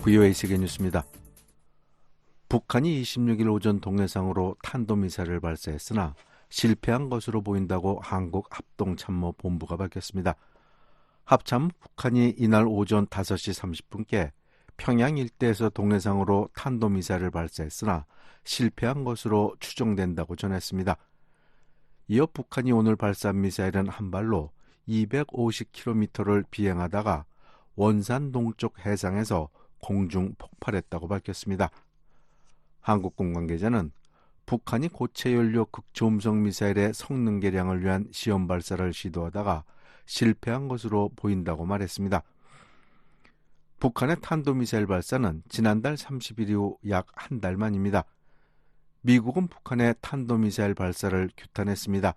VOA 세계 뉴스입니다. 북한이 26일 오전 동해상으로 탄도미사일을 발사했으나 실패한 것으로 보인다고 한국합동참모본부가 밝혔습니다. 합참 북한이 이날 오전 5시 30분께 평양 일대에서 동해상으로 탄도미사일을 발사했으나 실패한 것으로 추정된다고 전했습니다. 이어 북한이 오늘 발사한 미사일은 한 발로 250km를 비행하다가 원산 동쪽 해상에서 공중 폭발했다고 밝혔습니다. 한국군 관계자는 북한이 고체 연료 극초음속 미사일의 성능 개량을 위한 시험 발사를 시도하다가 실패한 것으로 보인다고 말했습니다. 북한의 탄도미사일 발사는 지난달 30일 이후 약 한 달 만입니다. 미국은 북한의 탄도미사일 발사를 규탄했습니다.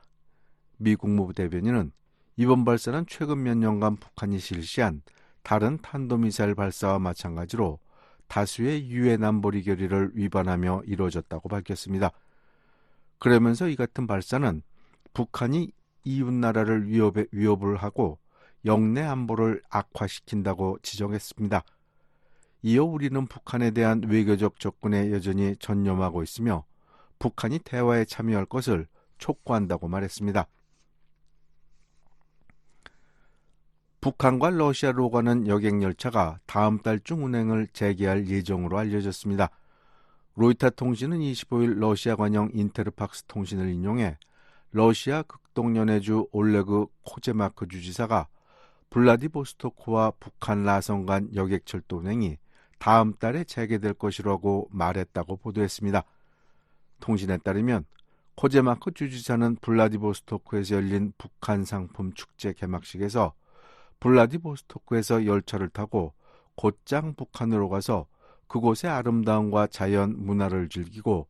미 국무부 대변인은 이번 발사는 최근 몇 년간 북한이 실시한 다른 탄도미사일 발사와 마찬가지로 다수의 유엔 안보리 결의를 위반하며 이루어졌다고 밝혔습니다. 그러면서 이 같은 발사는 북한이 이웃나라를 위협을 하고 영내 안보를 악화시킨다고 지적했습니다. 이어 우리는 북한에 대한 외교적 접근에 여전히 전념하고 있으며 북한이 대화에 참여할 것을 촉구한다고 말했습니다. 북한과 러시아로 가는 여객열차가 다음 달 중 운행을 재개할 예정으로 알려졌습니다. 로이터 통신은 25일 러시아 관영 인테르팍스 통신을 인용해 러시아 극동연해주 올레그 코제마크 주지사가 블라디보스토크와 북한 라선 간 여객철도 운행이 다음 달에 재개될 것이라고 말했다고 보도했습니다. 통신에 따르면 코제마크 주지사는 블라디보스토크에서 열린 북한 상품 축제 개막식에서 블라디보스토크에서 열차를 타고 곧장 북한으로 가서 그곳의 아름다움과 자연, 문화를 즐기고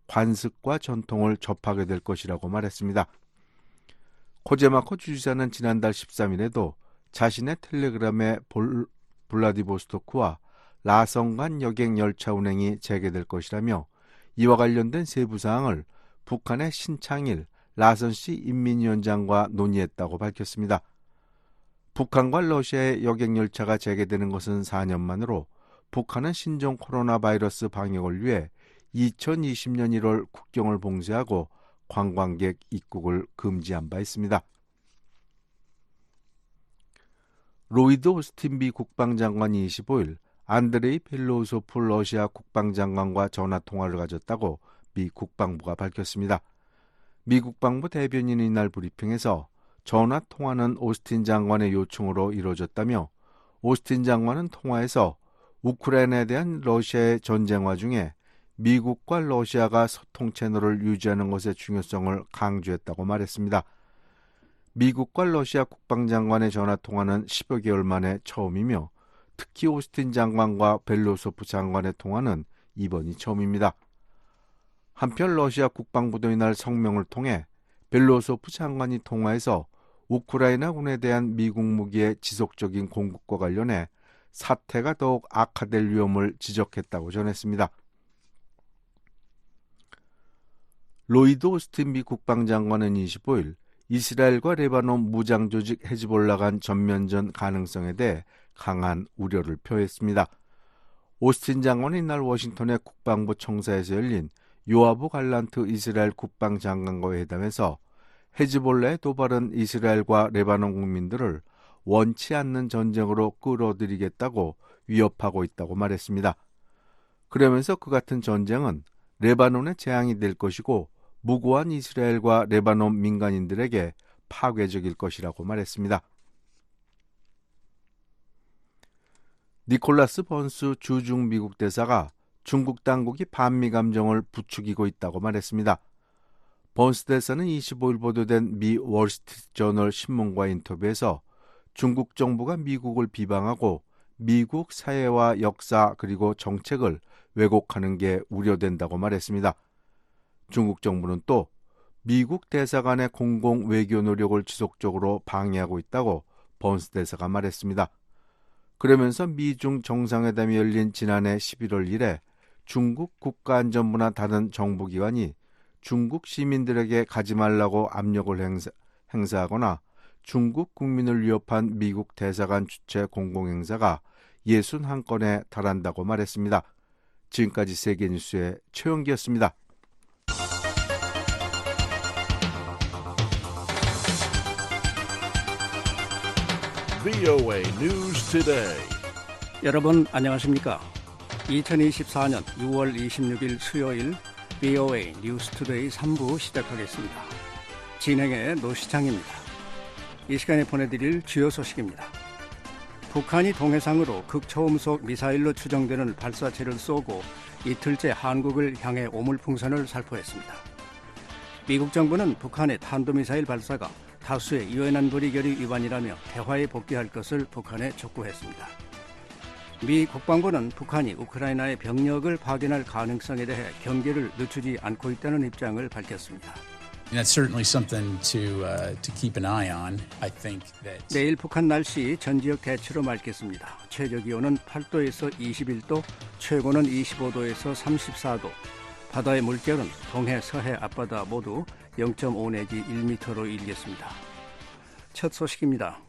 관습과 전통을 접하게 될 것이라고 말했습니다. 코제마코 주지사는 지난달 13일에도 자신의 텔레그램에 블라디보스토크와 라선 간 여객 열차 운행이 재개될 것이라며 이와 관련된 세부 사항을 북한의 신창일 라선시 인민위원장과 논의했다고 밝혔습니다. 북한과 러시아의 여객열차가 재개되는 것은 4년 만으로 북한은 신종 코로나 바이러스 방역을 위해 2020년 1월 국경을 봉쇄하고 관광객 입국을 금지한 바 있습니다. 로이드 오스틴 미 국방장관이 25일 안드레이 벨로우소프 러시아 국방장관과 전화통화를 가졌다고 미 국방부가 밝혔습니다. 미 국방부 대변인이 이날 브리핑에서 전화 통화는 오스틴 장관의 요청으로 이루어졌다며 오스틴 장관은 통화에서 우크라이나에 대한 러시아의 전쟁 와중에 미국과 러시아가 소통 채널을 유지하는 것의 중요성을 강조했다고 말했습니다. 미국과 러시아 국방장관의 전화 통화는 10여 개월 만에 처음이며 특히 오스틴 장관과 벨로소프 장관의 통화는 이번이 처음입니다. 한편 러시아 국방부도 이날 성명을 통해 벨로소프 장관이 통화에서 우크라이나군에 대한 미국 무기의 지속적인 공급과 관련해 사태가 더욱 악화될 위험을 지적했다고 전했습니다. 로이드 오스틴 미 국방장관은 25일 이스라엘과 레바논 무장조직 헤즈볼라 간 전면전 가능성에 대해 강한 우려를 표했습니다. 오스틴 장관은 이날 워싱턴의 국방부 청사에서 열린 요아브 갈란트 이스라엘 국방장관과의 회담에서 헤즈볼라의 도발은 이스라엘과 레바논 국민들을 원치 않는 전쟁으로 끌어들이겠다고 위협하고 있다고 말했습니다. 그러면서 그 같은 전쟁은 레바논의 재앙이 될 것이고 무고한 이스라엘과 레바논 민간인들에게 파괴적일 것이라고 말했습니다. 니콜라스 번스 주중 미국 대사가 중국 당국이 반미 감정을 부추기고 있다고 말했습니다. 번스 대사는 25일 보도된 미 월스트리트저널 신문과 인터뷰에서 중국 정부가 미국을 비방하고 미국 사회와 역사 그리고 정책을 왜곡하는 게 우려된다고 말했습니다. 중국 정부는 또 미국 대사관의 공공 외교 노력을 지속적으로 방해하고 있다고 번스 대사가 말했습니다. 그러면서 미중 정상회담이 열린 지난해 11월 1일 중국 국가안전부나 다른 정부기관이 중국 시민들에게 가지 말라고 압력을 행사하거나 중국 국민을 위협한 미국 대사관 주최 공공행사가 61건에 달한다고 말했습니다. 지금까지 세계뉴스의 최영기였습니다. VOA News Today. 여러분 안녕하십니까? 2024년 6월 26일 수요일 VOA 뉴스 투데이 3부 시작하겠습니다. 진행의 노시창입니다. 이 시간에 보내드릴 주요 소식입니다. 북한이 동해상으로 극초음속 미사일로 추정되는 발사체를 쏘고 이틀째 한국을 향해 오물풍선을 살포했습니다. 미국 정부는 북한의 탄도미사일 발사가 다수의 유엔 안보리 결의 위반이라며 대화에 복귀할 것을 북한에 촉구했습니다. 미 국방부는 북한이 우크라이나의 병력을 파견할 가능성에 대해 경계를 늦추지 않고 있다는 입장을 밝혔습니다. That's certainly something to keep an eye on. I think that 내일 북한 날씨 전 지역 대체로 맑겠습니다. 최저 기온은 8도에서 21도, 최고는 25도에서 34도. 바다의 물결은 동해, 서해, 앞바다 모두 0.5 내지 1m로 일겠습니다. 첫 소식입니다.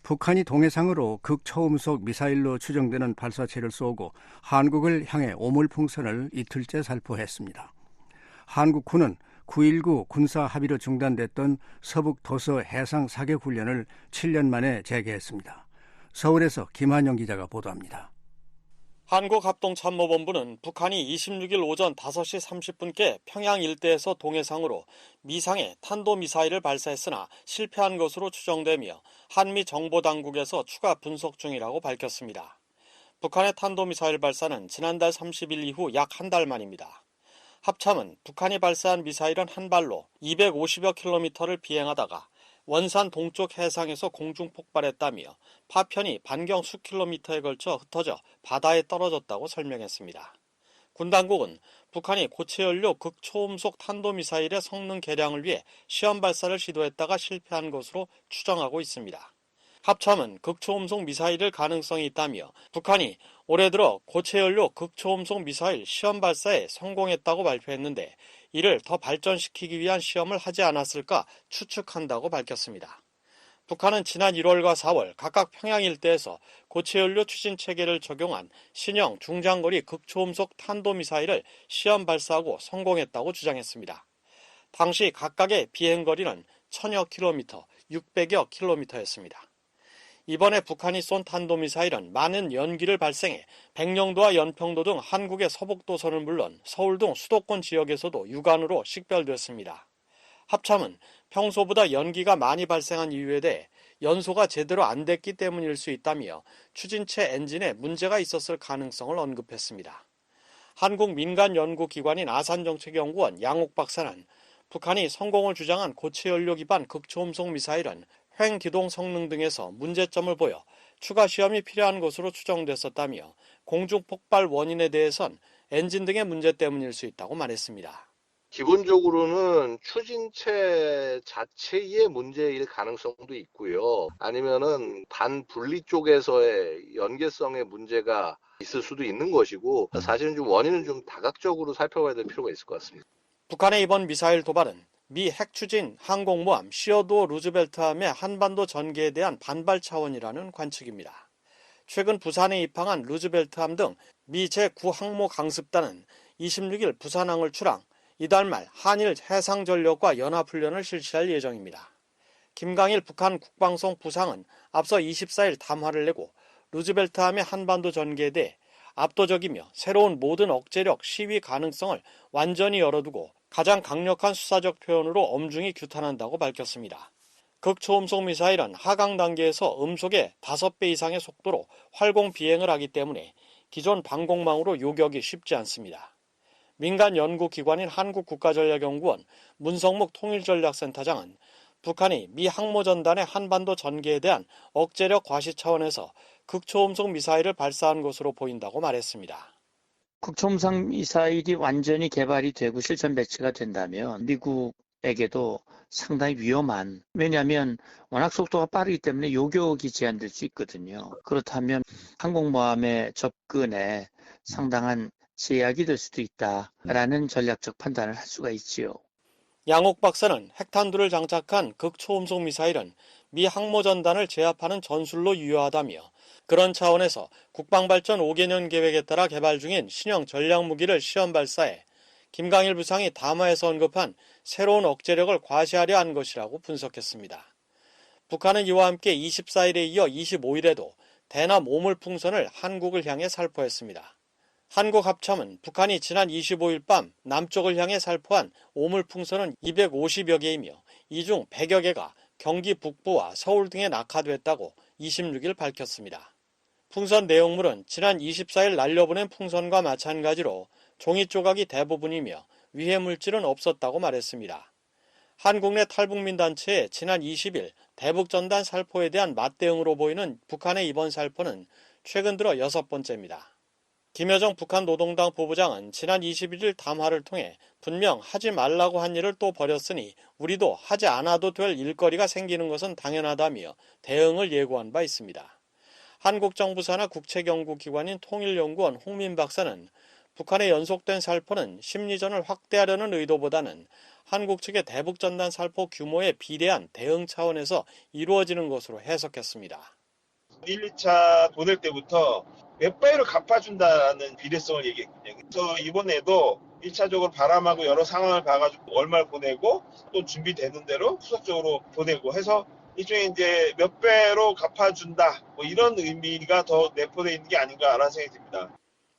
북한이 동해상으로 극초음속 미사일로 추정되는 발사체를 쏘고 한국을 향해 오물풍선을 이틀째 살포했습니다. 한국군은 9.19 군사 합의로 중단됐던 서북 도서 해상 사격 훈련을 7년 만에 재개했습니다. 서울에서 김한영 기자가 보도합니다. 한국합동참모본부는 북한이 26일 오전 5시 30분께 평양 일대에서 동해상으로 미상의 탄도미사일을 발사했으나 실패한 것으로 추정되며 한미 정보당국에서 추가 분석 중이라고 밝혔습니다. 북한의 탄도미사일 발사는 지난달 30일 이후 약 한 달 만입니다. 합참은 북한이 발사한 미사일은 한 발로 250여 킬로미터를 비행하다가 원산 동쪽 해상에서 공중 폭발했다며 파편이 반경 수 킬로미터에 걸쳐 흩어져 바다에 떨어졌다고 설명했습니다. 군 당국은 북한이 고체연료 극초음속 탄도미사일의 성능 개량을 위해 시험 발사를 시도했다가 실패한 것으로 추정하고 있습니다. 합참은 극초음속 미사일일 가능성이 있다며 북한이 올해 들어 고체연료 극초음속 미사일 시험 발사에 성공했다고 발표했는데 이를 더 발전시키기 위한 시험을 하지 않았을까 추측한다고 밝혔습니다. 북한은 지난 1월과 4월 각각 평양 일대에서 고체연료 추진 체계를 적용한 신형 중장거리 극초음속 탄도미사일을 시험 발사하고 성공했다고 주장했습니다. 당시 각각의 비행거리는 1000여 킬로미터, 600여 킬로미터였습니다. 이번에 북한이 쏜 탄도미사일은 많은 연기를 발생해 백령도와 연평도 등 한국의 서북도선은 물론 서울 등 수도권 지역에서도 육안으로 식별됐습니다. 합참은 평소보다 연기가 많이 발생한 이유에 대해 연소가 제대로 안 됐기 때문일 수 있다며 추진체 엔진에 문제가 있었을 가능성을 언급했습니다. 한국 민간연구기관인 아산정책연구원 양옥 박사는 북한이 성공을 주장한 고체연료 기반 극초음속 미사일은 횡기동 성능 등에서 문제점을 보여 추가 시험이 필요한 것으로 추정됐었다며 공중폭발 원인에 대해선 엔진 등의 문제 때문일 수 있다고 말했습니다. 기본적으로는 추진체 자체의 문제일 가능성도 있고요. 아니면은 반분리 쪽에서의 연계성의 문제가 있을 수도 있는 것이고 사실은 좀 원인은 좀 다각적으로 살펴봐야 될 필요가 있을 것 같습니다. 북한의 이번 미사일 도발은 미 핵추진 항공모함 시어도어 루즈벨트함의 한반도 전개에 대한 반발 차원이라는 관측입니다. 최근 부산에 입항한 루즈벨트함 등 미 제9항모 강습단은 26일 부산항을 출항, 이달 말 한일 해상전력과 연합훈련을 실시할 예정입니다. 김강일 북한 국방성 부상은 앞서 24일 담화를 내고 루즈벨트함의 한반도 전개에 대해 압도적이며 새로운 모든 억제력 시위 가능성을 완전히 열어두고 가장 강력한 수사적 표현으로 엄중히 규탄한다고 밝혔습니다. 극초음속 미사일은 하강 단계에서 음속의 5배 이상의 속도로 활공 비행을 하기 때문에 기존 방공망으로 요격이 쉽지 않습니다. 민간 연구기관인 한국국가전략연구원 문성묵 통일전략센터장은 북한이 미 항모전단의 한반도 전개에 대한 억제력 과시 차원에서 극초음속 미사일을 발사한 것으로 보인다고 말했습니다. 극초음속 미사일이 완전히 개발이 되고 실전 배치가 된다면 미국에게도 상당히 위험한, 왜냐하면 워낙 속도가 빠르기 때문에 요격이 제한될 수 있거든요. 그렇다면 항공모함의 접근에 상당한 제약이 될 수도 있다라는 전략적 판단을 할 수가 있지요. 양옥 박사는 핵탄두를 장착한 극초음속 미사일은 미 항모전단을 제압하는 전술로 유효하다며 그런 차원에서 국방발전 5개년 계획에 따라 개발 중인 신형 전략무기를 시험 발사해 김강일 부상이 담화에서 언급한 새로운 억제력을 과시하려 한 것이라고 분석했습니다. 북한은 이와 함께 24일에 이어 25일에도 대남 오물풍선을 한국을 향해 살포했습니다. 한국 합참은 북한이 지난 25일 밤 남쪽을 향해 살포한 오물풍선은 250여 개이며 이 중 100여 개가 경기 북부와 서울 등에 낙하됐다고 26일 밝혔습니다. 풍선 내용물은 지난 24일 날려보낸 풍선과 마찬가지로 종이 조각이 대부분이며 위해 물질은 없었다고 말했습니다. 한국 내 탈북민 단체의 지난 20일 대북전단 살포에 대한 맞대응으로 보이는 북한의 이번 살포는 최근 들어 6번째입니다. 김여정 북한 노동당 부부장은 지난 21일 담화를 통해 분명 하지 말라고 한 일을 또 벌였으니 우리도 하지 않아도 될 일거리가 생기는 것은 당연하다며 대응을 예고한 바 있습니다. 한국 정부 산하 국책연구기관인 통일연구원 홍민 박사는 북한의 연속된 살포는 심리전을 확대하려는 의도보다는 한국 측의 대북전단 살포 규모에 비례한 대응 차원에서 이루어지는 것으로 해석했습니다. 1, 2차 보낼 때부터 몇 배로 갚아준다는 비례성을 얘기했거든요. 그래서 이번에도 1차적으로 바람하고 여러 상황을 봐가지고 얼마를 보내고 또 준비되는 대로 후속적으로 보내고 해서 일종의 이제 몇 배로 갚아준다 뭐 이런 의미가 더 내포되어 있는 게 아닌가라는 생각이 듭니다.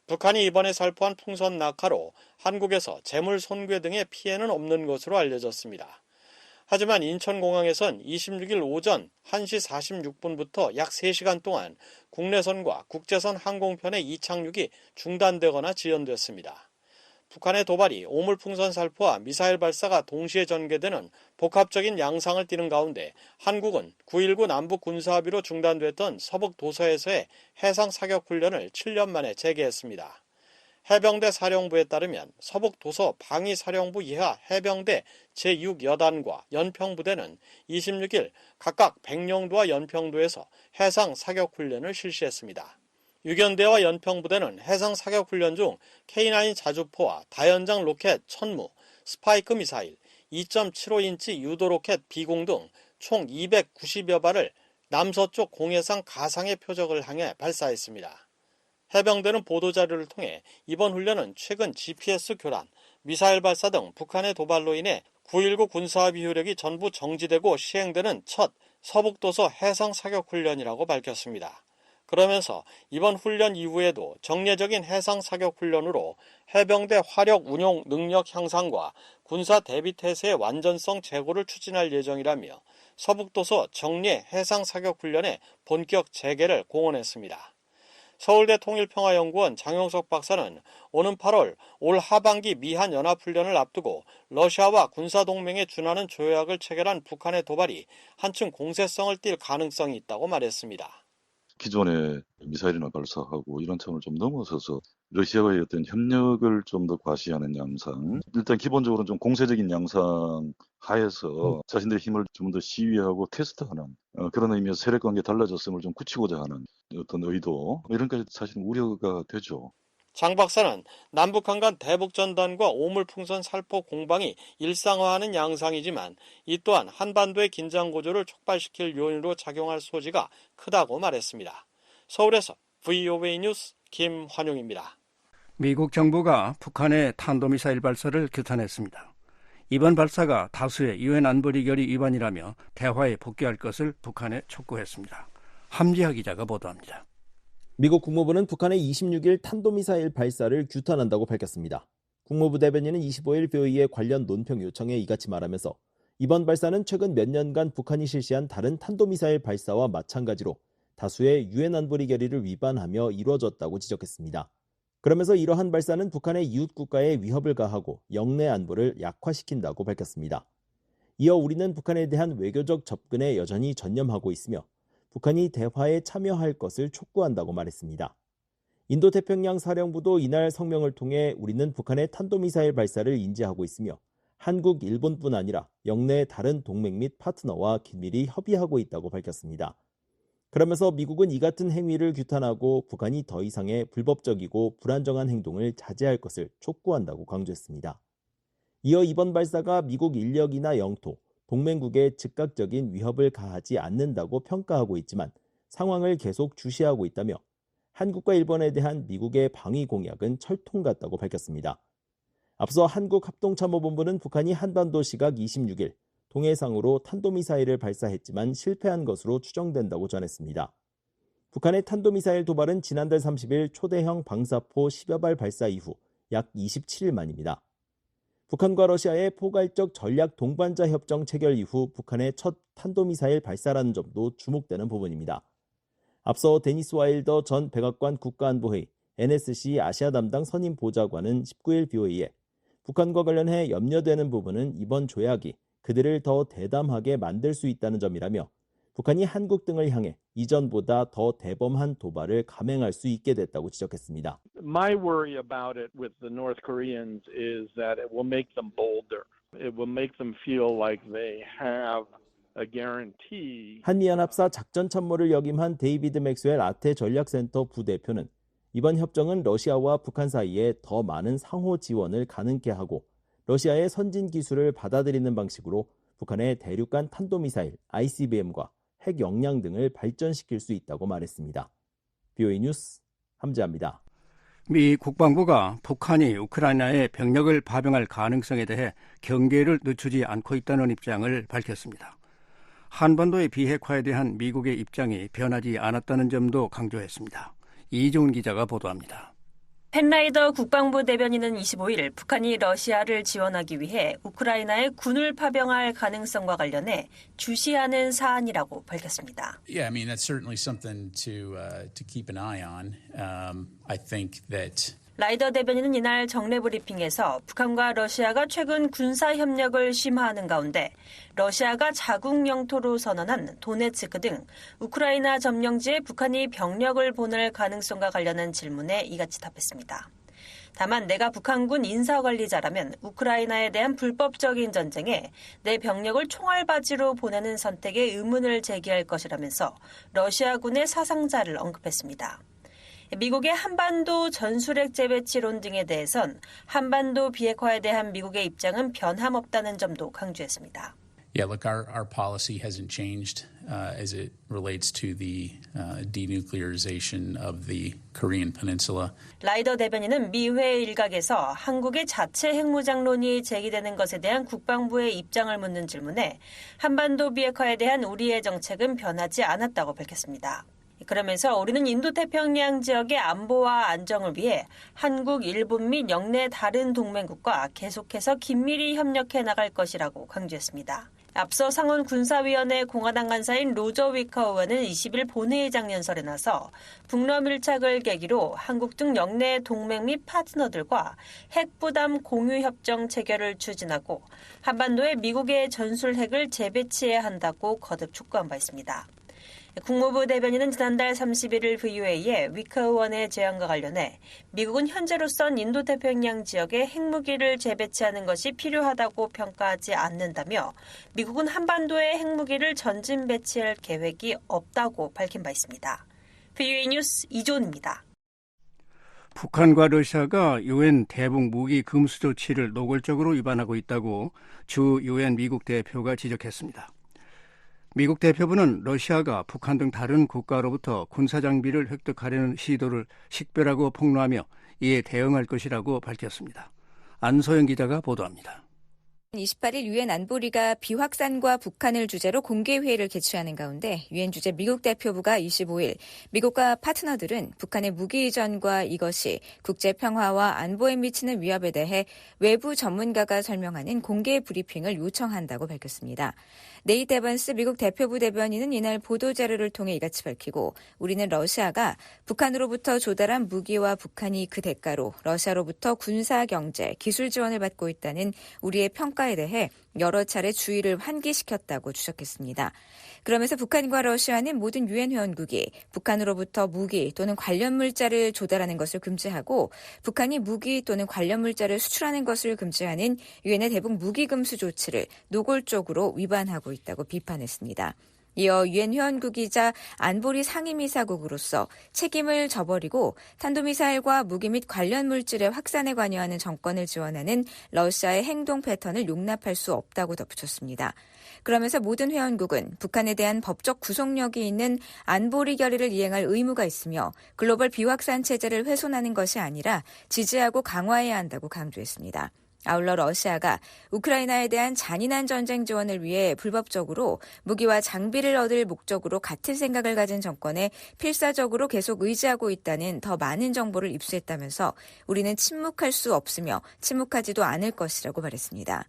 북한이 이번에 살포한 풍선 낙하로 한국에서 재물 손괴 등의 피해는 없는 것으로 알려졌습니다. 하지만 인천공항에선 26일 오전 1시 46분부터 약 3시간 동안 국내선과 국제선 항공편의 이착륙이 중단되거나 지연됐습니다. 북한의 도발이 오물풍선 살포와 미사일 발사가 동시에 전개되는 복합적인 양상을 띠는 가운데 한국은 9.19 남북 군사합의로 중단됐던 서북 도서에서의 해상 사격 훈련을 7년 만에 재개했습니다. 해병대 사령부에 따르면 서북 도서 방위사령부 이하 해병대 제6여단과 연평부대는 26일 각각 백령도와 연평도에서 해상 사격 훈련을 실시했습니다. 유견대와 연평부대는 해상 사격 훈련 중 K9 자주포와 다연장 로켓 천무, 스파이크 미사일, 2.75인치 유도 로켓 비공 등 총 290여 발을 남서쪽 공해상 가상의 표적을 향해 발사했습니다. 해병대는 보도자료를 통해 이번 훈련은 최근 GPS 교란, 미사일 발사 등 북한의 도발로 인해 9.19 군사합의 효력이 전부 정지되고 시행되는 첫 서북도서 해상 사격 훈련이라고 밝혔습니다. 그러면서 이번 훈련 이후에도 정례적인 해상 사격 훈련으로 해병대 화력 운용 능력 향상과 군사 대비 태세의 완전성 제고를 추진할 예정이라며 서북도서 정례 해상 사격 훈련의 본격 재개를 공언했습니다. 서울대 통일평화연구원 장용석 박사는 오는 8월 올 하반기 미한 연합훈련을 앞두고 러시아와 군사동맹에 준하는 조약을 체결한 북한의 도발이 한층 공세성을 띨 가능성이 있다고 말했습니다. 기존의 미사일이나 발사하고 이런 차원을 좀 넘어서서 러시아와의 어떤 협력을 좀 더 과시하는 양상, 일단 기본적으로 좀 공세적인 양상 하에서 자신들의 힘을 좀 더 시위하고 테스트하는 그런 의미에서 세력관계 달라졌음을 좀 굳히고자 하는 어떤 의도, 이런 것까지 사실은 우려가 되죠. 장 박사는 남북한 간 대북전단과 오물풍선 살포 공방이 일상화하는 양상이지만 이 또한 한반도의 긴장 고조를 촉발시킬 요인으로 작용할 소지가 크다고 말했습니다. 서울에서 VOA 뉴스 김환용입니다. 미국 정부가 북한의 탄도미사일 발사를 규탄했습니다. 이번 발사가 다수의 유엔 안보리 결의 위반이라며 대화에 복귀할 것을 북한에 촉구했습니다. 함지하 기자가 보도합니다. 미국 국무부는 북한의 26일 탄도미사일 발사를 규탄한다고 밝혔습니다. 국무부 대변인은 25일 VOA의 관련 논평 요청에 이같이 말하면서 이번 발사는 최근 몇 년간 북한이 실시한 다른 탄도미사일 발사와 마찬가지로 다수의 유엔 안보리 결의를 위반하며 이루어졌다고 지적했습니다. 그러면서 이러한 발사는 북한의 이웃 국가에 위협을 가하고 영내 안보를 약화시킨다고 밝혔습니다. 이어 우리는 북한에 대한 외교적 접근에 여전히 전념하고 있으며 북한이 대화에 참여할 것을 촉구한다고 말했습니다. 인도태평양 사령부도 이날 성명을 통해 우리는 북한의 탄도미사일 발사를 인지하고 있으며 한국, 일본뿐 아니라 영내의 다른 동맹 및 파트너와 긴밀히 협의하고 있다고 밝혔습니다. 그러면서 미국은 이 같은 행위를 규탄하고 북한이 더 이상의 불법적이고 불안정한 행동을 자제할 것을 촉구한다고 강조했습니다. 이어 이번 발사가 미국 인력이나 영토, 동맹국에 즉각적인 위협을 가하지 않는다고 평가하고 있지만 상황을 계속 주시하고 있다며 한국과 일본에 대한 미국의 방위 공약은 철통 같다고 밝혔습니다. 앞서 한국합동참모본부는 북한이 한반도 시각 26일 동해상으로 탄도미사일을 발사했지만 실패한 것으로 추정된다고 전했습니다. 북한의 탄도미사일 도발은 지난달 30일 초대형 방사포 10여 발 발사 이후 약 27일 만입니다. 북한과 러시아의 포괄적 전략 동반자 협정 체결 이후 북한의 첫 탄도미사일 발사라는 점도 주목되는 부분입니다. 앞서 데니스 와일더 전 백악관 국가안보회의 NSC 아시아 담당 선임 보좌관은 19일 BOA에 북한과 관련해 염려되는 부분은 이번 조약이 그들을 더 대담하게 만들 수 있다는 점이라며 북한이 한국 등을 향해 이전보다 더 대범한 도발을 감행할 수 있게 됐다고 지적했습니다. My worry about it with the North Koreans is that it will make them bolder. It will make them feel like they have a guarantee. 한미연합사 작전참모를 역임한 데이비드 맥스웰 아태 전략센터 부대표는 이번 협정은 러시아와 북한 사이에 더 많은 상호 지원을 가능케 하고 러시아의 선진 기술을 받아들이는 방식으로 북한의 대륙간 탄도미사일 ICBM과 핵 역량 등을 발전시킬 수 있다고 말했습니다. BOA 뉴스 함재합니다. 미 국방부가 북한이 우크라이나에 병력을 파병할 가능성에 대해 경계를 늦추지 않고 있다는 입장을 밝혔습니다. 한반도의 비핵화에 대한 미국의 입장이 변하지 않았다는 점도 강조했습니다. 이종훈 기자가 보도합니다. 펜라이더 국방부 대변인은 25일 북한이 러시아를 지원하기 위해 우크라이나에 군을 파병할 가능성과 관련해 주시하는 사안이라고 밝혔습니다. Yeah, I mean that's certainly something to keep an eye on. I think that 라이더 대변인은 이날 정례 브리핑에서 북한과 러시아가 최근 군사 협력을 심화하는 가운데 러시아가 자국 영토로 선언한 도네츠크 등 우크라이나 점령지에 북한이 병력을 보낼 가능성과 관련한 질문에 이같이 답했습니다. 다만 내가 북한군 인사관리자라면 우크라이나에 대한 불법적인 전쟁에 내 병력을 총알바지로 보내는 선택에 의문을 제기할 것이라면서 러시아군의 사상자를 언급했습니다. 미국의 한반도 전술핵 재배치론 등에 대해선 한반도 비핵화에 대한 미국의 입장은 변함없다는 점도 강조했습니다. Yeah, look, our policy hasn't changed as it relates to the denuclearization of the Korean Peninsula. 라이더 대변인은 미회 일각에서 한국의 자체 핵무장론이 제기되는 것에 대한 국방부의 입장을 묻는 질문에 한반도 비핵화에 대한 우리의 정책은 변하지 않았다고 밝혔습니다. 그러면서 우리는 인도태평양 지역의 안보와 안정을 위해 한국, 일본 및 영내 다른 동맹국과 계속해서 긴밀히 협력해 나갈 것이라고 강조했습니다. 앞서 상원 군사위원회 공화당 간사인 로저 위커 의원은 20일 본회의장 연설에 나서 북러 밀착을 계기로 한국 등 영내 동맹 및 파트너들과 핵부담 공유 협정 체결을 추진하고 한반도에 미국의 전술 핵을 재배치해야 한다고 거듭 촉구한 바 있습니다. 국무부 대변인은 지난달 31일 VOA에 위커 의원의 제안과 관련해 미국은 현재로선 인도태평양 지역에 핵무기를 재배치하는 것이 필요하다고 평가하지 않는다며 미국은 한반도에 핵무기를 전진 배치할 계획이 없다고 밝힌 바 있습니다. VOA 뉴스 이종훈입니다. 북한과 러시아가 유엔 대북 무기 금수 조치를 노골적으로 위반하고 있다고 주 유엔 미국 대표가 지적했습니다. 미국 대표부는 러시아가 북한 등 다른 국가로부터 군사장비를 획득하려는 시도를 식별하고 폭로하며 이에 대응할 것이라고 밝혔습니다. 안소영 기자가 보도합니다. 28일 유엔 안보리가 비확산과 북한을 주제로 공개회의를 개최하는 가운데 유엔 주재 미국 대표부가 25일 미국과 파트너들은 북한의 무기 이전과 이것이 국제 평화와 안보에 미치는 위협에 대해 외부 전문가가 설명하는 공개 브리핑을 요청한다고 밝혔습니다. 네이트 에번스 미국 대표부 대변인은 이날 보도자료를 통해 이같이 밝히고 우리는 러시아가 북한으로부터 조달한 무기와 북한이 그 대가로 러시아로부터 군사, 경제, 기술 지원을 받고 있다는 우리의 평가에 대해 여러 차례 주의를 환기시켰다고 주장했습니다. 그러면서 북한과 러시아는 모든 유엔 회원국이 북한으로부터 무기 또는 관련 물자를 조달하는 것을 금지하고 북한이 무기 또는 관련 물자를 수출하는 것을 금지하는 유엔의 대북 무기 금수 조치를 노골적으로 위반하고 있다고 비판했습니다. 이어 유엔 회원국이자 안보리 상임이사국으로서 책임을 져버리고 탄도미사일과 무기 및 관련 물질의 확산에 관여하는 정권을 지원하는 러시아의 행동 패턴을 용납할 수 없다고 덧붙였습니다. 그러면서 모든 회원국은 북한에 대한 법적 구속력이 있는 안보리 결의를 이행할 의무가 있으며 글로벌 비확산 체제를 훼손하는 것이 아니라 지지하고 강화해야 한다고 강조했습니다. 아울러 러시아가 우크라이나에 대한 잔인한 전쟁 지원을 위해 불법적으로 무기와 장비를 얻을 목적으로 같은 생각을 가진 정권에 필사적으로 계속 의지하고 있다는 더 많은 정보를 입수했다면서 우리는 침묵할 수 없으며 침묵하지도 않을 것이라고 말했습니다.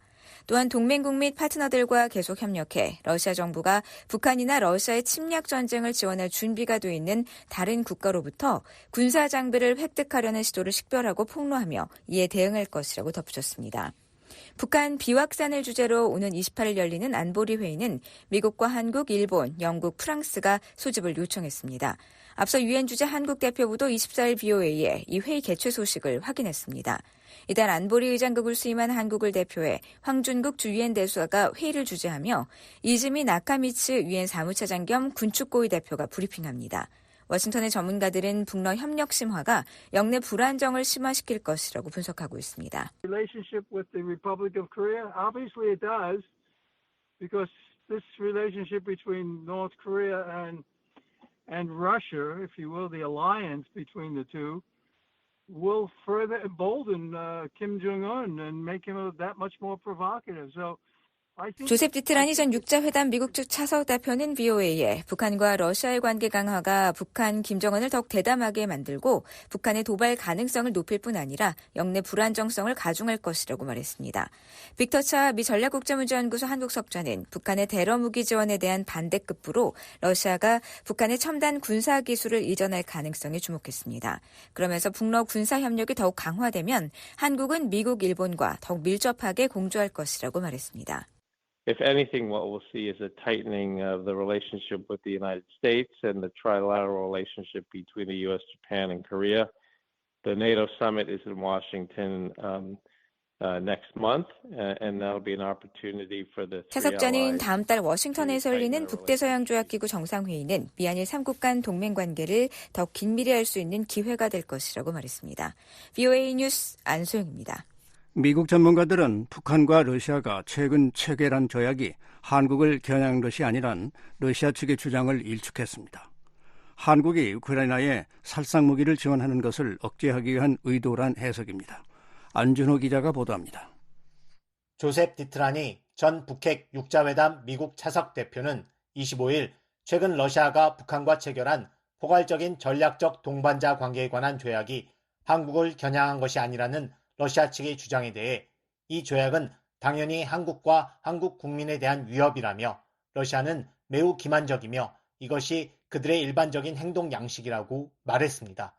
또한 동맹국 및 파트너들과 계속 협력해 러시아 정부가 북한이나 러시아의 침략 전쟁을 지원할 준비가 돼 있는 다른 국가로부터 군사 장비를 획득하려는 시도를 식별하고 폭로하며 이에 대응할 것이라고 덧붙였습니다. 북한 비확산을 주제로 오는 28일 열리는 안보리 회의는 미국과 한국, 일본, 영국, 프랑스가 소집을 요청했습니다. 앞서 유엔 주재 한국 대표부도 24일 BOA에 이 회의 개최 소식을 확인했습니다. 이달 안보리 의장국을 수임한 한국을 대표해 황준국 주 유엔 대사가 회의를 주재하며 이즈미 나카미츠 유엔 사무차장 겸 군축고위 대표가 브리핑합니다. 워싱턴의 전문가들은 북러 협력 심화가 영내 불안정을 심화시킬 것이라고 분석하고 있습니다. Relationship with the Republic of Korea? Obviously it does, because this relationship between North Korea and Russia, if you will, the alliance between the two, will further embolden Kim Jong-un and make him that much more provocative. So 조셉 디트라니 전 육자회담 미국 측 차석 대표는 BOA에 북한과 러시아의 관계 강화가 북한 김정은을 더욱 대담하게 만들고 북한의 도발 가능성을 높일 뿐 아니라 영내 불안정성을 가중할 것이라고 말했습니다. 빅터 차 미 전략국제문제연구소 한국석좌는 북한의 대러 무기 지원에 대한 반대급부로 러시아가 북한의 첨단 군사 기술을 이전할 가능성에 주목했습니다. 그러면서 북러 군사 협력이 더욱 강화되면 한국은 미국, 일본과 더욱 밀접하게 공조할 것이라고 말했습니다. If anything, what we'll see is a tightening of the relationship with the United States and the trilateral relationship between the U.S., Japan, and Korea. The NATO summit is in Washington next month, and that'll be an opportunity for the three 차석자는 allies. 다음 달 워싱턴에서 열리는 북대서양조약기구 정상회의는 미한일 3국 간 동맹관계를 더 긴밀히 할 수 있는 기회가 될 것이라고 말했습니다. VOA 뉴스 안소영입니다. 미국 전문가들은 북한과 러시아가 최근 체결한 조약이 한국을 겨냥한 것이 아니란 러시아 측의 주장을 일축했습니다. 한국이 우크라이나에 살상무기를 지원하는 것을 억제하기 위한 의도란 해석입니다. 안준호 기자가 보도합니다. 조셉 디트라니 전 북핵 육자회담 미국 차석 대표는 25일 최근 러시아가 북한과 체결한 포괄적인 전략적 동반자 관계에 관한 조약이 한국을 겨냥한 것이 아니라는 러시아 측의 주장에 대해 이 조약은 당연히 한국과 한국 국민에 대한 위협이라며 러시아는 매우 기만적이며 이것이 그들의 일반적인 행동 양식이라고 말했습니다.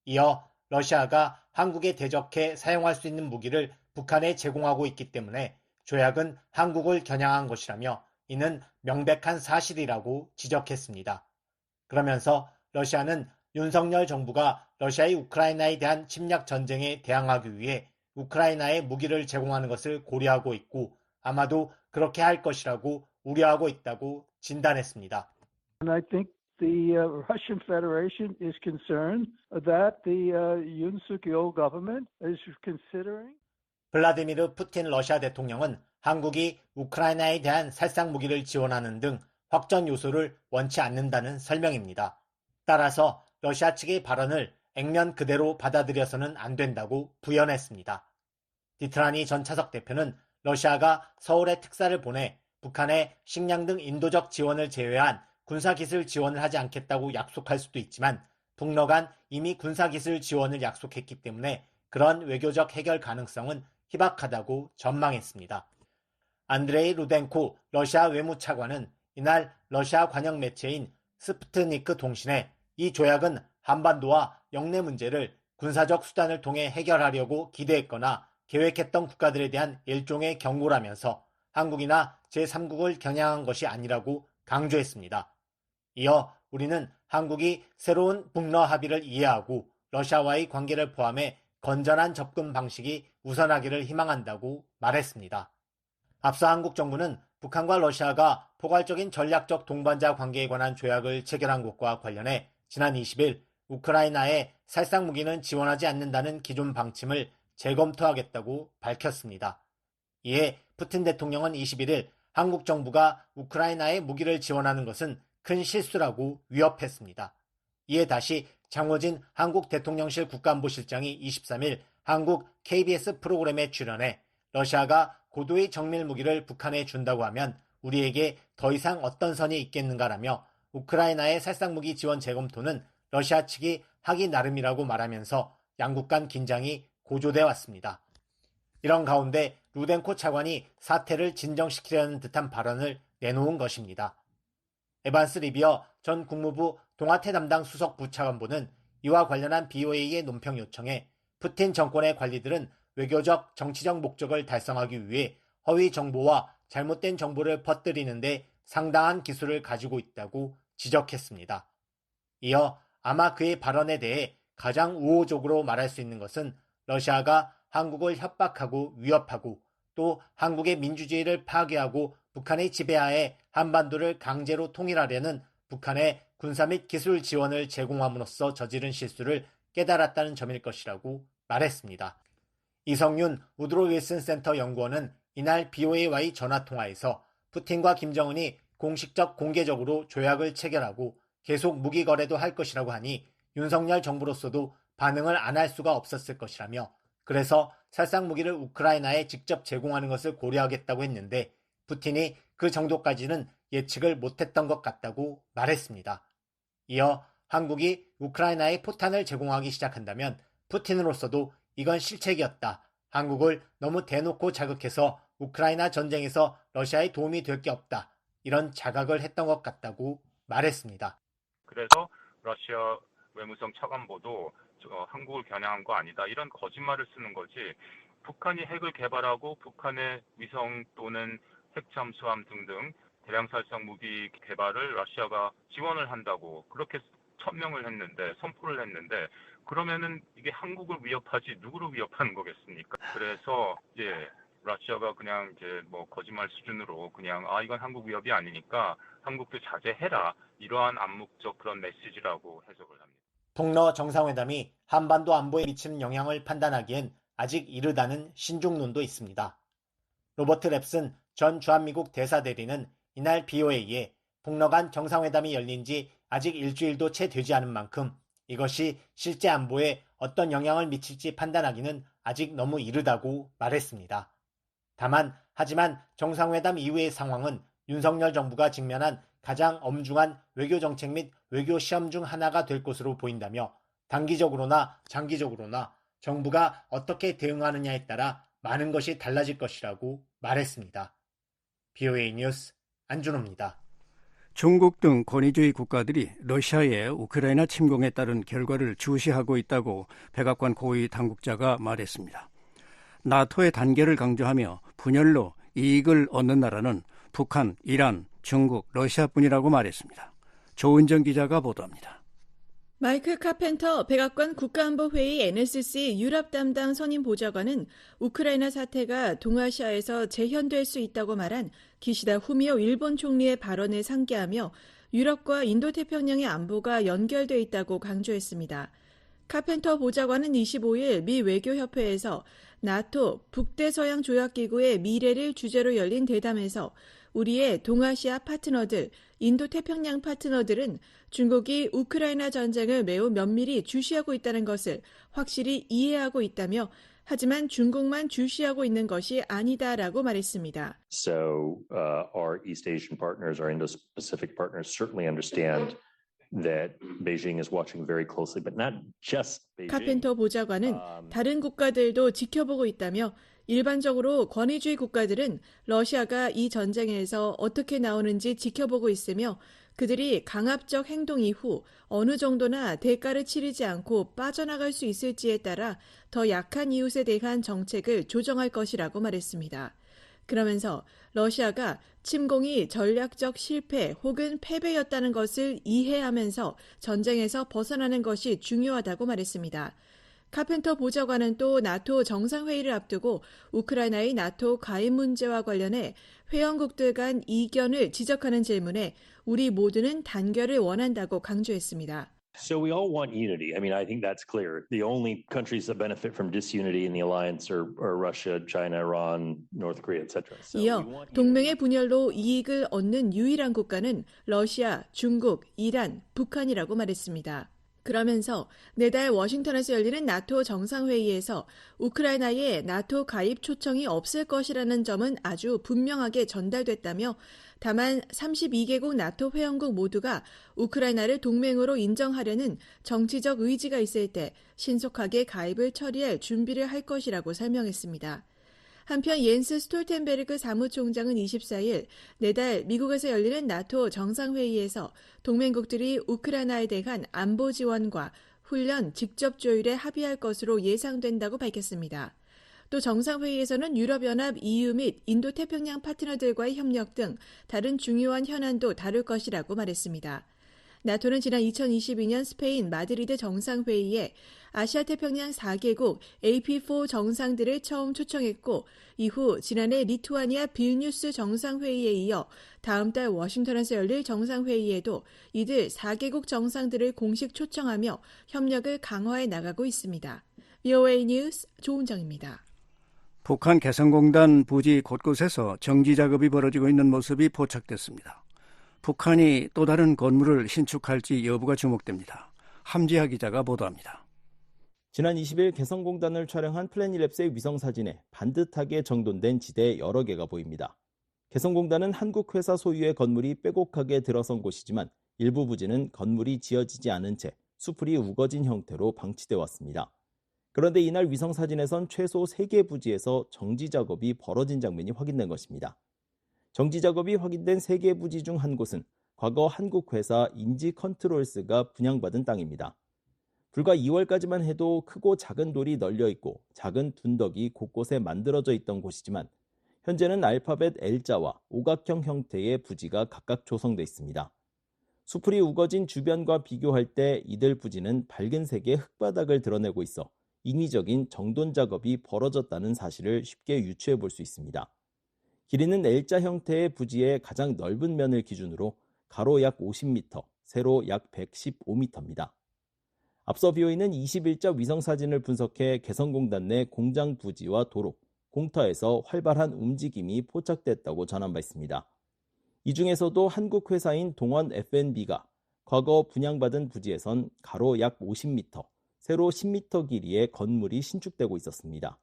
이어 러시아가 한국에 대적해 사용할 수 있는 무기를 북한에 제공하고 있기 때문에 조약은 한국을 겨냥한 것이라며 이는 명백한 사실이라고 지적했습니다. 그러면서 러시아는 윤석열 정부가 러시아의 우크라이나에 대한 침략 전쟁에 대항하기 위해 우크라이나에 무기를 제공하는 것을 고려하고 있고 아마도 그렇게 할 것이라고 우려하고 있다고 진단했습니다. And I think the Russian Federation is concerned that the Yoon Suk-yeol government is considering. 블라디미르 푸틴 러시아 대통령은 한국이 우크라이나에 대한 살상 무기를 지원하는 등 확전 요소를 원치 않는다는 설명입니다. 따라서 러시아 측의 발언을 액면 그대로 받아들여서는 안 된다고 부연했습니다. 디트라니 전 차석 대표는 러시아가 서울에 특사를 보내 북한에 식량 등 인도적 지원을 제외한 군사기술 지원을 하지 않겠다고 약속할 수도 있지만 북러 간 이미 군사기술 지원을 약속했기 때문에 그런 외교적 해결 가능성은 희박하다고 전망했습니다. 안드레이 루덴코 러시아 외무차관은 이날 러시아 관영 매체인 스푸트니크 통신에 이 조약은 한반도와 영내 문제를 군사적 수단을 통해 해결하려고 기대했거나 계획했던 국가들에 대한 일종의 경고라면서 한국이나 제3국을 겨냥한 것이 아니라고 강조했습니다. 이어 우리는 한국이 새로운 북러 합의를 이해하고 러시아와의 관계를 포함해 건전한 접근 방식이 우선하기를 희망한다고 말했습니다. 앞서 한국 정부는 북한과 러시아가 포괄적인 전략적 동반자 관계에 관한 조약을 체결한 것과 관련해 지난 20일 우크라이나에 살상 무기는 지원하지 않는다는 기존 방침을 재검토하겠다고 밝혔습니다. 이에 푸틴 대통령은 21일 한국 정부가 우크라이나에 무기를 지원하는 것은 큰 실수라고 위협했습니다. 이에 다시 장호진 한국 대통령실 국가안보실장이 23일 한국 KBS 프로그램에 출연해 러시아가 고도의 정밀 무기를 북한에 준다고 하면 우리에게 더 이상 어떤 선이 있겠는가라며 우크라이나의 살상무기 지원 재검토는 러시아 측이 하기 나름이라고 말하면서 양국 간 긴장이 고조돼 왔습니다. 이런 가운데 루덴코 차관이 사태를 진정시키려는 듯한 발언을 내놓은 것입니다. 에반스 리비어 전 국무부 동아태 담당 수석 부차관보는 이와 관련한 BOA의 논평 요청에 푸틴 정권의 관리들은 외교적, 정치적 목적을 달성하기 위해 허위 정보와 잘못된 정보를 퍼뜨리는데 상당한 기술을 가지고 있다고 지적했습니다. 이어 아마 그의 발언에 대해 가장 우호적으로 말할 수 있는 것은 러시아가 한국을 협박하고 위협하고 또 한국의 민주주의를 파괴하고 북한의 지배하에 한반도를 강제로 통일하려는 북한의 군사 및 기술 지원을 제공함으로써 저지른 실수를 깨달았다는 점일 것이라고 말했습니다. 이성윤 우드로 윌슨 센터 연구원은 이날 BOA와의 전화통화에서 푸틴과 김정은이 공식적 공개적으로 조약을 체결하고 계속 무기 거래도 할 것이라고 하니 윤석열 정부로서도 반응을 안 할 수가 없었을 것이라며 그래서 살상 무기를 우크라이나에 직접 제공하는 것을 고려하겠다고 했는데 푸틴이 그 정도까지는 예측을 못했던 것 같다고 말했습니다. 이어 한국이 우크라이나에 포탄을 제공하기 시작한다면 푸틴으로서도 이건 실책이었다. 한국을 너무 대놓고 자극해서 우크라이나 전쟁에서 러시아에 도움이 될 게 없다. 이런 자각을 했던 것 같다고 말했습니다. 그래서 러시아 외무성 차관보도 한국을 겨냥한 거 아니다. 이런 거짓말을 쓰는 거지. 북한이 핵을 개발하고 북한의 위성 또는 핵 잠수함 등등 대량 살상 무기 개발을 러시아가 지원을 한다고 그렇게 천명을 했는데 선포를 했는데 그러면은 이게 한국을 위협하지 누구를 위협하는 거겠습니까? 그래서 이제 러시아가 그냥 이제 뭐 거짓말 수준으로 그냥 이건 한국 위협이 아니니까 한국도 자제해라 이러한 암묵적 그런 메시지라고 해석을 합니다. 통러 정상회담이 한반도 안보에 미치는 영향을 판단하기엔 아직 이르다는 신중론도 있습니다. 로버트 랩슨 전 주한미국 대사대리는 이날 BOA에 북러 간 정상회담이 열린 지 아직 일주일도 채 되지 않은 만큼 이것이 실제 안보에 어떤 영향을 미칠지 판단하기는 아직 너무 이르다고 말했습니다. 하지만 정상회담 이후의 상황은 윤석열 정부가 직면한 가장 엄중한 외교정책 및 외교시험 중 하나가 될 것으로 보인다며 단기적으로나 장기적으로나 정부가 어떻게 대응하느냐에 따라 많은 것이 달라질 것이라고 말했습니다. BOA 뉴스 안준호입니다. 중국 등 권위주의 국가들이 러시아의 우크라이나 침공에 따른 결과를 주시하고 있다고 백악관 고위 당국자가 말했습니다. 나토의 단계를 강조하며 분열로 이익을 얻는 나라는 북한, 이란, 중국, 러시아뿐이라고 말했습니다. 조은정 기자가 보도합니다. 마이클 카펜터 백악관 국가안보회의 NSC 유럽 담당 선임 보좌관은 우크라이나 사태가 동아시아에서 재현될 수 있다고 말한 기시다 후미오 일본 총리의 발언을 상기하며 유럽과 인도태평양의 안보가 연결돼 있다고 강조했습니다. 카펜터 보좌관은 25일 미 외교협회에서 나토 북대서양조약기구의 미래를 주제로 열린 대담에서 우리의 동아시아 파트너들, 인도태평양 파트너들은 중국이 우크라이나 전쟁을 매우 면밀히 주시하고 있다는 것을 확실히 이해하고 있다며 하지만 중국만 주시하고 있는 것이 아니다라고 말했습니다. So our East Asian partners, our Indo-Pacific partners certainly understand that Beijing is watching very closely, but not just Beijing. 카펜터 보좌관은 다른 국가들도 지켜보고 있다며 일반적으로 권위주의 국가들은 러시아가 이 전쟁에서 어떻게 나오는지 지켜보고 있으며 그들이 강압적 행동 이후 어느 정도나 대가를 치르지 않고 빠져나갈 수 있을지에 따라 더 약한 이웃에 대한 정책을 조정할 것이라고 말했습니다. 그러면서 러시아가 침공이 전략적 실패 혹은 패배였다는 것을 이해하면서 전쟁에서 벗어나는 것이 중요하다고 말했습니다. 카펜터 보좌관은 또 나토 정상회의를 앞두고 우크라이나의 나토 가입 문제와 관련해 회원국들 간 이견을 지적하는 질문에 우리 모두는 단결을 원한다고 강조했습니다. So we all want unity. I mean, I think that's clear. The only countries that benefit from disunity in the alliance are Russia, China, Iran, North Korea, etc. 이어 동맹의 분열로 이익을 얻는 유일한 국가는 러시아, 중국, 이란, 북한이라고 말했습니다. 그러면서 내달 워싱턴에서 열리는 나토 정상회의에서 우크라이나의 나토 가입 초청이 없을 것이라는 점은 아주 분명하게 전달됐다며 다만 32개국 나토 회원국 모두가 우크라이나를 동맹으로 인정하려는 정치적 의지가 있을 때 신속하게 가입을 처리할 준비를 할 것이라고 설명했습니다. 한편 옌스 스톨텐베르그 사무총장은 24일 내달 미국에서 열리는 나토 정상회의에서 동맹국들이 우크라이나에 대한 안보 지원과 훈련 직접 조율에 합의할 것으로 예상된다고 밝혔습니다. 또 정상회의에서는 유럽연합, EU 및 인도태평양 파트너들과의 협력 등 다른 중요한 현안도 다룰 것이라고 말했습니다. 나토는 지난 2022년 스페인 마드리드 정상회의에 아시아태평양 4개국 AP4 정상들을 처음 초청했고 이후 지난해 리투아니아 빌뉴스 정상회의에 이어 다음 달 워싱턴에서 열릴 정상회의에도 이들 4개국 정상들을 공식 초청하며 협력을 강화해 나가고 있습니다. VOA 뉴스 조은정입니다. 북한 개성공단 부지 곳곳에서 정지 작업이 벌어지고 있는 모습이 포착됐습니다. 북한이 또 다른 건물을 신축할지 여부가 주목됩니다. 함지하 기자가 보도합니다. 지난 20일 개성공단을 촬영한 플래닛랩스의 위성사진에 반듯하게 정돈된 지대 여러 개가 보입니다. 개성공단은 한국 회사 소유의 건물이 빼곡하게 들어선 곳이지만 일부 부지는 건물이 지어지지 않은 채 수풀이 우거진 형태로 방치돼 왔습니다. 그런데 이날 위성사진에선 최소 3개 부지에서 정지 작업이 벌어진 장면이 확인된 것입니다. 정지 작업이 확인된 3개 부지 중 한 곳은 과거 한국 회사 인지컨트롤스가 분양받은 땅입니다. 불과 2월까지만 해도 크고 작은 돌이 널려 있고 작은 둔덕이 곳곳에 만들어져 있던 곳이지만 현재는 알파벳 L자와 오각형 형태의 부지가 각각 조성돼 있습니다. 수풀이 우거진 주변과 비교할 때 이들 부지는 밝은 색의 흙바닥을 드러내고 있어 인위적인 정돈 작업이 벌어졌다는 사실을 쉽게 유추해 볼 수 있습니다. 길이는 L자 형태의 부지의 가장 넓은 면을 기준으로 가로 약 50m, 세로 약 115m입니다. 앞서 BOE는 21자 위성사진을 분석해 개성공단 내 공장 부지와 도로, 공터에서 활발한 움직임이 포착됐다고 전한 바 있습니다. 이 중에서도 한국 회사인 동원 F&B가 과거 분양받은 부지에선 가로 약 50m, 세로 10m 길이의 건물이 신축되고 있었습니다.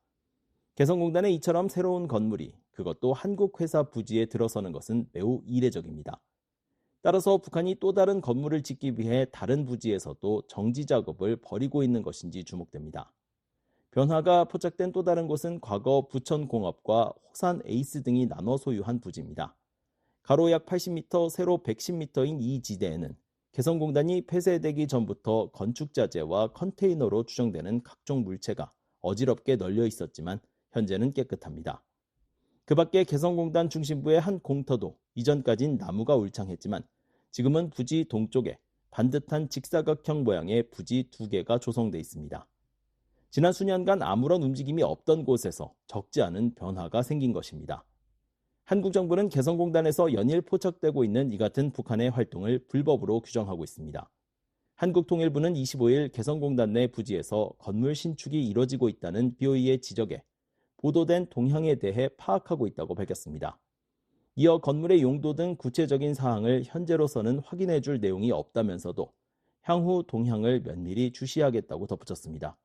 개성공단에 이처럼 새로운 건물이 그것도 한국 회사 부지에 들어서는 것은 매우 이례적입니다. 따라서 북한이 또 다른 건물을 짓기 위해 다른 부지에서도 정지 작업을 벌이고 있는 것인지 주목됩니다. 변화가 포착된 또 다른 곳은 과거 부천공업과 호산 에이스 등이 나눠 소유한 부지입니다. 가로 약 80m, 세로 110m인 이 지대에는 개성공단이 폐쇄되기 전부터 건축자재와 컨테이너로 추정되는 각종 물체가 어지럽게 널려 있었지만 현재는 깨끗합니다. 그 밖에 개성공단 중심부의 한 공터도 이전까진 나무가 울창했지만 지금은 부지 동쪽에 반듯한 직사각형 모양의 부지 2개가 조성돼 있습니다. 지난 수년간 아무런 움직임이 없던 곳에서 적지 않은 변화가 생긴 것입니다. 한국 정부는 개성공단에서 연일 포착되고 있는 이 같은 북한의 활동을 불법으로 규정하고 있습니다. 한국통일부는 25일 개성공단 내 부지에서 건물 신축이 이뤄지고 있다는 BOE의 지적에 보도된 동향에 대해 파악하고 있다고 밝혔습니다. 이어 건물의 용도 등 구체적인 사항을 현재로서는 확인해 줄 내용이 없다면서도 향후 동향을 면밀히 주시하겠다고 덧붙였습니다.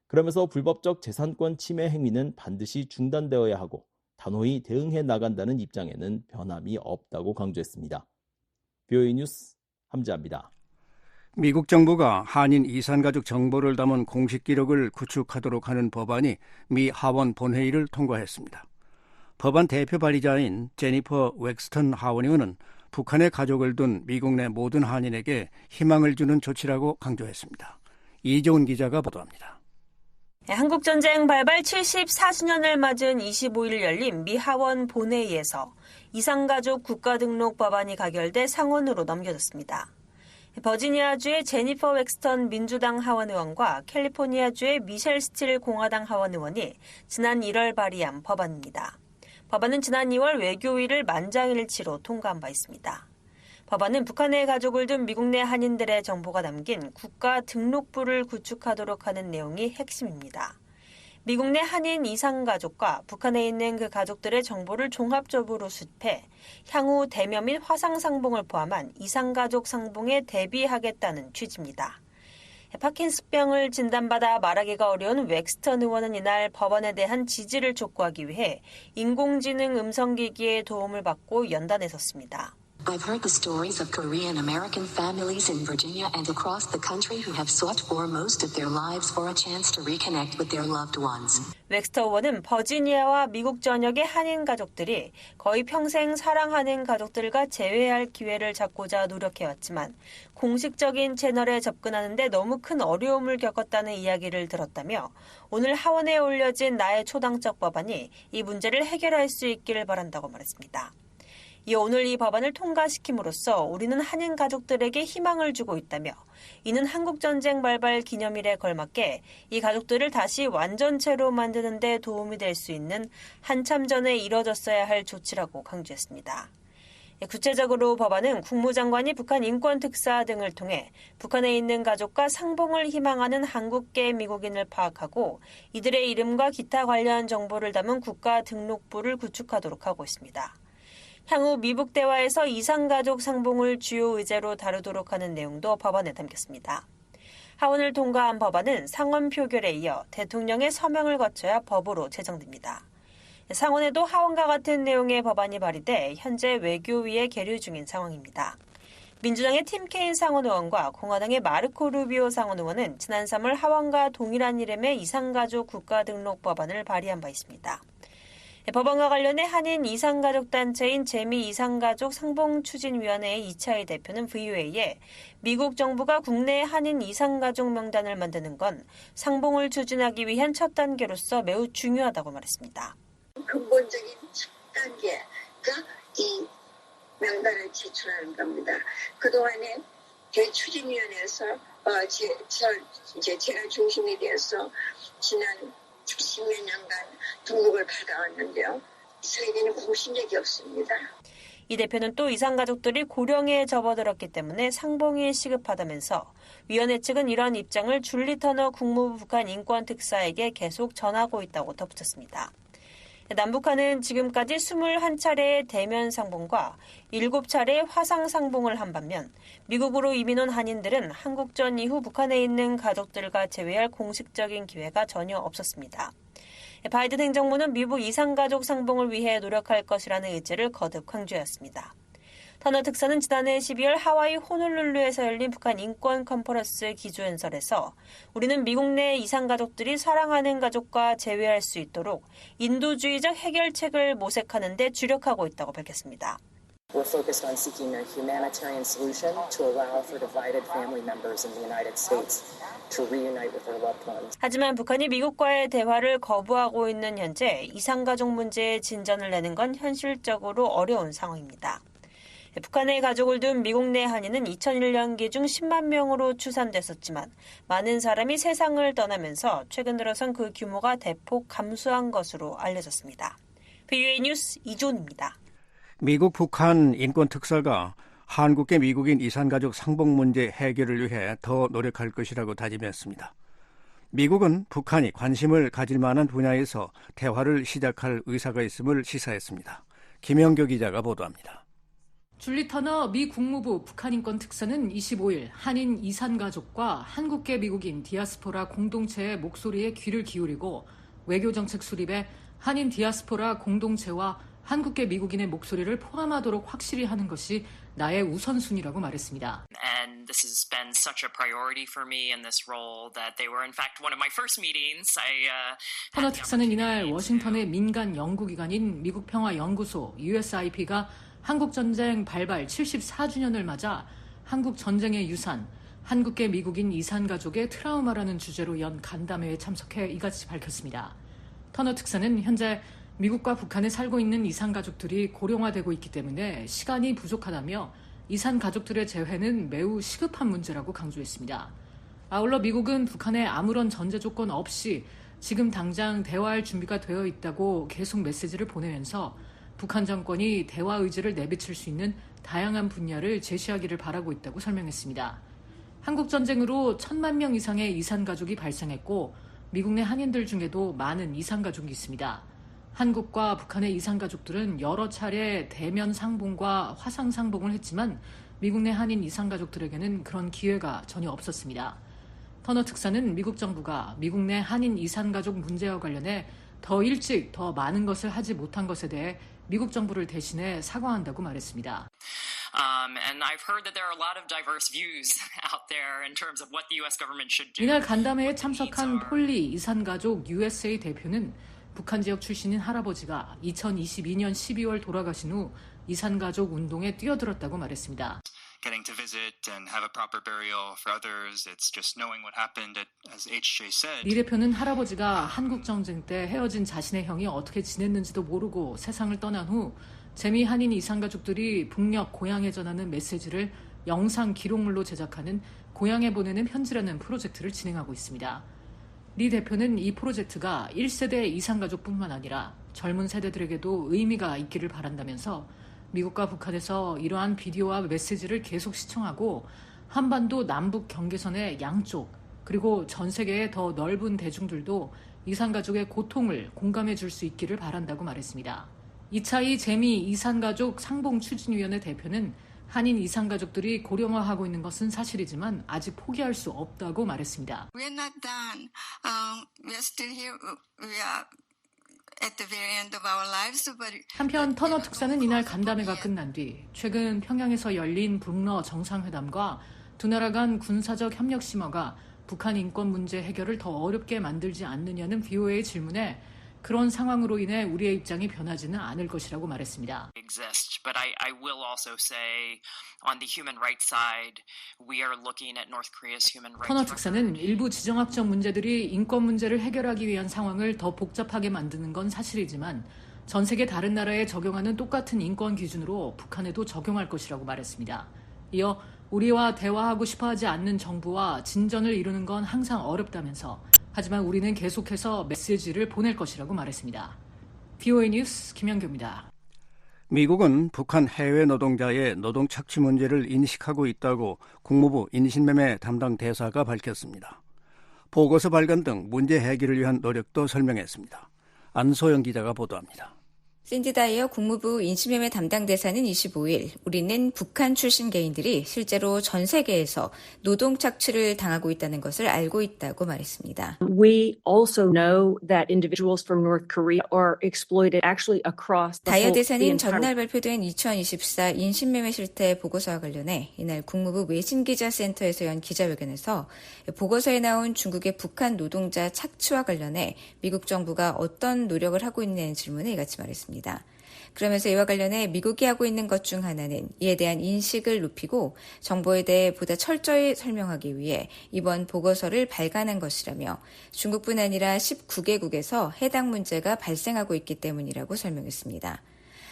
그러면서 불법적 재산권 침해 행위는 반드시 중단되어야 하고 단호히 대응해 나간다는 입장에는 변함이 없다고 강조했습니다. BOE 뉴스 함지아입니다. 미국 정부가 한인 이산가족 정보를 담은 공식 기록을 구축하도록 하는 법안이 미 하원 본회의를 통과했습니다. 법안 대표 발의자인 제니퍼 웩스턴 하원의원은 북한의 가족을 둔 미국 내 모든 한인에게 희망을 주는 조치라고 강조했습니다. 이재훈 기자가 보도합니다. 한국전쟁 발발 74주년을 맞은 25일 열린 미 하원 본회의에서 이산가족 국가등록 법안이 가결돼 상원으로 넘겨졌습니다. 버지니아주의 제니퍼 웩스턴 민주당 하원 의원과 캘리포니아주의 미셸 스틸 공화당 하원 의원이 지난 1월 발의한 법안입니다. 법안은 지난 2월 외교위를 만장일치로 통과한 바 있습니다. 법안은 북한의 가족을 둔 미국 내 한인들의 정보가 담긴 국가 등록부를 구축하도록 하는 내용이 핵심입니다. 미국 내 한인 이상가족과 북한에 있는 그 가족들의 정보를 종합적으로 수집해 향후 대면 및 화상 상봉을 포함한 이상가족 상봉에 대비하겠다는 취지입니다. 파킨슨병을 진단받아 말하기가 어려운 웩스턴 의원은 이날 법안에 대한 지지를 촉구하기 위해 인공지능 음성기기의 도움을 받고 연단에 섰습니다. I've heard the stories of Korean American families in Virginia and across the country who have sought for most of their lives for a chance to reconnect with their loved ones. 웩스턴 의원은 버지니아와 미국 전역의 한인 가족들이 거의 평생 사랑하는 가족들과 재회할 기회를 잡고자 노력해왔지만 공식적인 채널에 접근하는데 너무 큰 어려움을 겪었다는 이야기를 들었다며 오늘 하원에 올려진 나의 초당적 법안이 이 문제를 해결할 수 있기를 바란다고 말했습니다. 이어 오늘 이 법안을 통과시킴으로써 우리는 한인 가족들에게 희망을 주고 있다며 이는 한국전쟁 발발 기념일에 걸맞게 이 가족들을 다시 완전체로 만드는 데 도움이 될 수 있는 한참 전에 이뤄졌어야 할 조치라고 강조했습니다. 구체적으로 법안은 국무장관이 북한 인권특사 등을 통해 북한에 있는 가족과 상봉을 희망하는 한국계 미국인을 파악하고 이들의 이름과 기타 관련 정보를 담은 국가 등록부를 구축하도록 하고 있습니다. 향후 미북 대화에서 이상가족 상봉을 주요 의제로 다루도록 하는 내용도 법안에 담겼습니다. 하원을 통과한 법안은 상원 표결에 이어 대통령의 서명을 거쳐야 법으로 제정됩니다. 상원에도 하원과 같은 내용의 법안이 발의돼 현재 외교위에 계류 중인 상황입니다. 민주당의 팀 케인 상원 의원과 공화당의 마르코 루비오 상원 의원은 지난 3월 하원과 동일한 이름의 이상가족 국가등록 법안을 발의한 바 있습니다. 법안과 관련해 한인 이상가족단체인 재미이상가족 상봉추진위원회의 이차희 대표는 VOA에 미국 정부가 국내 한인 이상가족 명단을 만드는 건 상봉을 추진하기 위한 첫 단계로서 매우 중요하다고 말했습니다. 근본적인 첫 단계가 이 명단을 제출하는 겁니다. 그동안에 대추진위원회에서 제가 중심이 되어서 지난 10몇 년간 등록을 받아왔는데요. 저희는 공신력이 없습니다. 이 대표는 또 이상가족들이 고령에 접어들었기 때문에 상봉이 시급하다면서 위원회 측은 이런 입장을 줄리 터너 국무부 북한 인권특사에게 계속 전하고 있다고 덧붙였습니다. 남북한은 지금까지 21차례의 대면 상봉과 7차례의 화상 상봉을 한 반면 미국으로 이민 온 한인들은 한국전 이후 북한에 있는 가족들과 재회할 공식적인 기회가 전혀 없었습니다. 바이든 행정부는 미국 이상가족 상봉을 위해 노력할 것이라는 의지를 거듭 강조했습니다. 터너 특사는 지난해 12월 하와이 호놀룰루에서 열린 북한 인권 컨퍼런스 기조연설에서 우리는 미국 내 이상가족들이 사랑하는 가족과 재회할 수 있도록 인도주의적 해결책을 모색하는 데 주력하고 있다고 밝혔습니다. We're focused on seeking a humanitarian solution to allow for divided family members in the United States to reunite with their loved ones. 하지만 북한이 미국과의 대화를 거부하고 있는 현재 이상가족 문제에 진전을 내는 건 현실적으로 어려운 상황입니다. 북한의 가족을 둔 미국 내 한인은 2001년 기준 10만 명으로 추산됐었지만 많은 사람이 세상을 떠나면서 최근 들어선 그 규모가 대폭 감소한 것으로 알려졌습니다. VOA 뉴스 이존입니다. 미국 북한 인권특사가 한국계 미국인 이산가족 상봉 문제 해결을 위해 더 노력할 것이라고 다짐했습니다. 미국은 북한이 관심을 가질 만한 분야에서 대화를 시작할 의사가 있음을 시사했습니다. 김영교 기자가 보도합니다. 줄리 터너 미 국무부 북한인권특사는 25일 한인 이산가족과 한국계 미국인 디아스포라 공동체의 목소리에 귀를 기울이고 외교정책 수립에 한인 디아스포라 공동체와 한국계 미국인의 목소리를 포함하도록 확실히 하는 것이 나의 우선순위라고 말했습니다. And this has been such a priority for me in this role that they were in fact one of my first meetings. 터너 특사는 이날 워싱턴의 민간 연구기관인 미국평화연구소 USIP가 한국전쟁 발발 74주년을 맞아 한국 전쟁의 유산, 한국계 미국인 이산가족의 트라우마라는 주제로 연 간담회에 참석해 이같이 밝혔습니다. 터너 특사는 현재 미국과 북한에 살고 있는 이산가족들이 고령화되고 있기 때문에 시간이 부족하다며 이산 가족들의 재회는 매우 시급한 문제라고 강조했습니다. 아울러 미국은 북한에 아무런 전제 조건 없이 지금 당장 대화할 준비가 되어 있다고 계속 메시지를 보내면서 북한 정권이 대화 의지를 내비칠 수 있는 다양한 분야를 제시하기를 바라고 있다고 설명했습니다. 한국 전쟁으로 1,000만 명 이상의 이산 가족이 발생했고 미국 내 한인들 중에도 많은 이산 가족이 있습니다. 한국과 북한의 이산 가족들은 여러 차례 대면 상봉과 화상 상봉을 했지만 미국 내 한인 이산 가족들에게는 그런 기회가 전혀 없었습니다. 터너 특사는 미국 정부가 미국 내 한인 이산 가족 문제와 관련해 더 일찍 더 많은 것을 하지 못한 것에 대해 미국 정부를 대신해 사과한다고 말했습니다. And I've heard that there are a lot of diverse views out there in terms of what the U.S. government should do. 이날 간담회에 참석한 폴리 이산 가족 USA 대표는 북한 지역 출신인 할아버지가 2022년 12월 돌아가신 후 이산 가족 운동에 뛰어들었다고 말했습니다. Getting to visit and have a proper burial for others. It's just knowing what happened, as HJ said. 리 대표는 할아버지가 한국 전쟁 때 헤어진 자신의 형이 어떻게 지냈는지도 모르고 세상을 떠난 후 재미 한인 이산 가족들이 북녘 고향에 전하는 메시지를 영상 기록물로 제작하는 고향에 보내는 편지라는 프로젝트를 진행하고 있습니다. 리 대표는 이 프로젝트가 1세대 이산 가족뿐만 아니라 젊은 세대들에게도 의미가 있기를 바란다면서 미국과 북한에서 이러한 비디오와 메시지를 계속 시청하고 한반도 남북 경계선의 양쪽 그리고 전 세계의 더 넓은 대중들도 이산가족의 고통을 공감해 줄 수 있기를 바란다고 말했습니다. 이차이 재미 이산가족 상봉추진위원회 대표는 한인 이산가족들이 고령화하고 있는 것은 사실이지만 아직 포기할 수 없다고 말했습니다. We're not done. We're still here. We are at the very end of our lives. 한편 터너 특사는 이날 간담회가 끝난 뒤 최근 평양에서 열린 북러 정상회담과 두 나라 간 군사적 협력 심화가 북한 인권 문제 해결을 더 어렵게 만들지 않느냐는 BOA의 질문에 그런 상황으로 인해 우리의 입장이 변하지는 않을 것이라고 말했습니다. But I will also say on the human rights side, we are looking at North Korea's human rights. 터너 특사는 일부 지정학적 문제들이 인권 문제를 해결하기 위한 상황을 더 복잡하게 만드는 건 사실이지만 전 세계 다른 나라에 적용하는 똑같은 인권 기준으로 북한에도 적용할 것이라고 말했습니다. 이어 우리와 대화하고 싶어하지 않는 정부와 진전을 이루는 건 항상 어렵다면서 하지만 우리는 계속해서 메시지를 보낼 것이라고 말했습니다. BOA 뉴스 김현규입니다. 미국은 북한 해외 노동자의 노동 착취 문제를 인식하고 있다고 국무부 인신매매 담당 대사가 밝혔습니다. 보고서 발간 등 문제 해결을 위한 노력도 설명했습니다. 안소영 기자가 보도합니다. 샌디 다이어 국무부 인신매매 담당 대사는 25일 우리는 북한 출신 개인들이 실제로 전 세계에서 노동 착취를 당하고 있다는 것을 알고 있다고 말했습니다. We also know that individuals from North Korea are exploited actually across the 다이어 whole 대사는 전날 발표된 2024 인신매매 실태 보고서와 관련해 이날 국무부 외신기자센터에서 연 기자회견에서 보고서에 나온 중국의 북한 노동자 착취와 관련해 미국 정부가 어떤 노력을 하고 있냐는 질문에 이같이 말했습니다. 그러면서 이와 관련해 미국이 하고 있는 것 중 하나는 이에 대한 인식을 높이고 정보에 대해 보다 철저히 설명하기 위해 이번 보고서를 발간한 것이라며 중국뿐 아니라 19개국에서 해당 문제가 발생하고 있기 때문이라고 설명했습니다.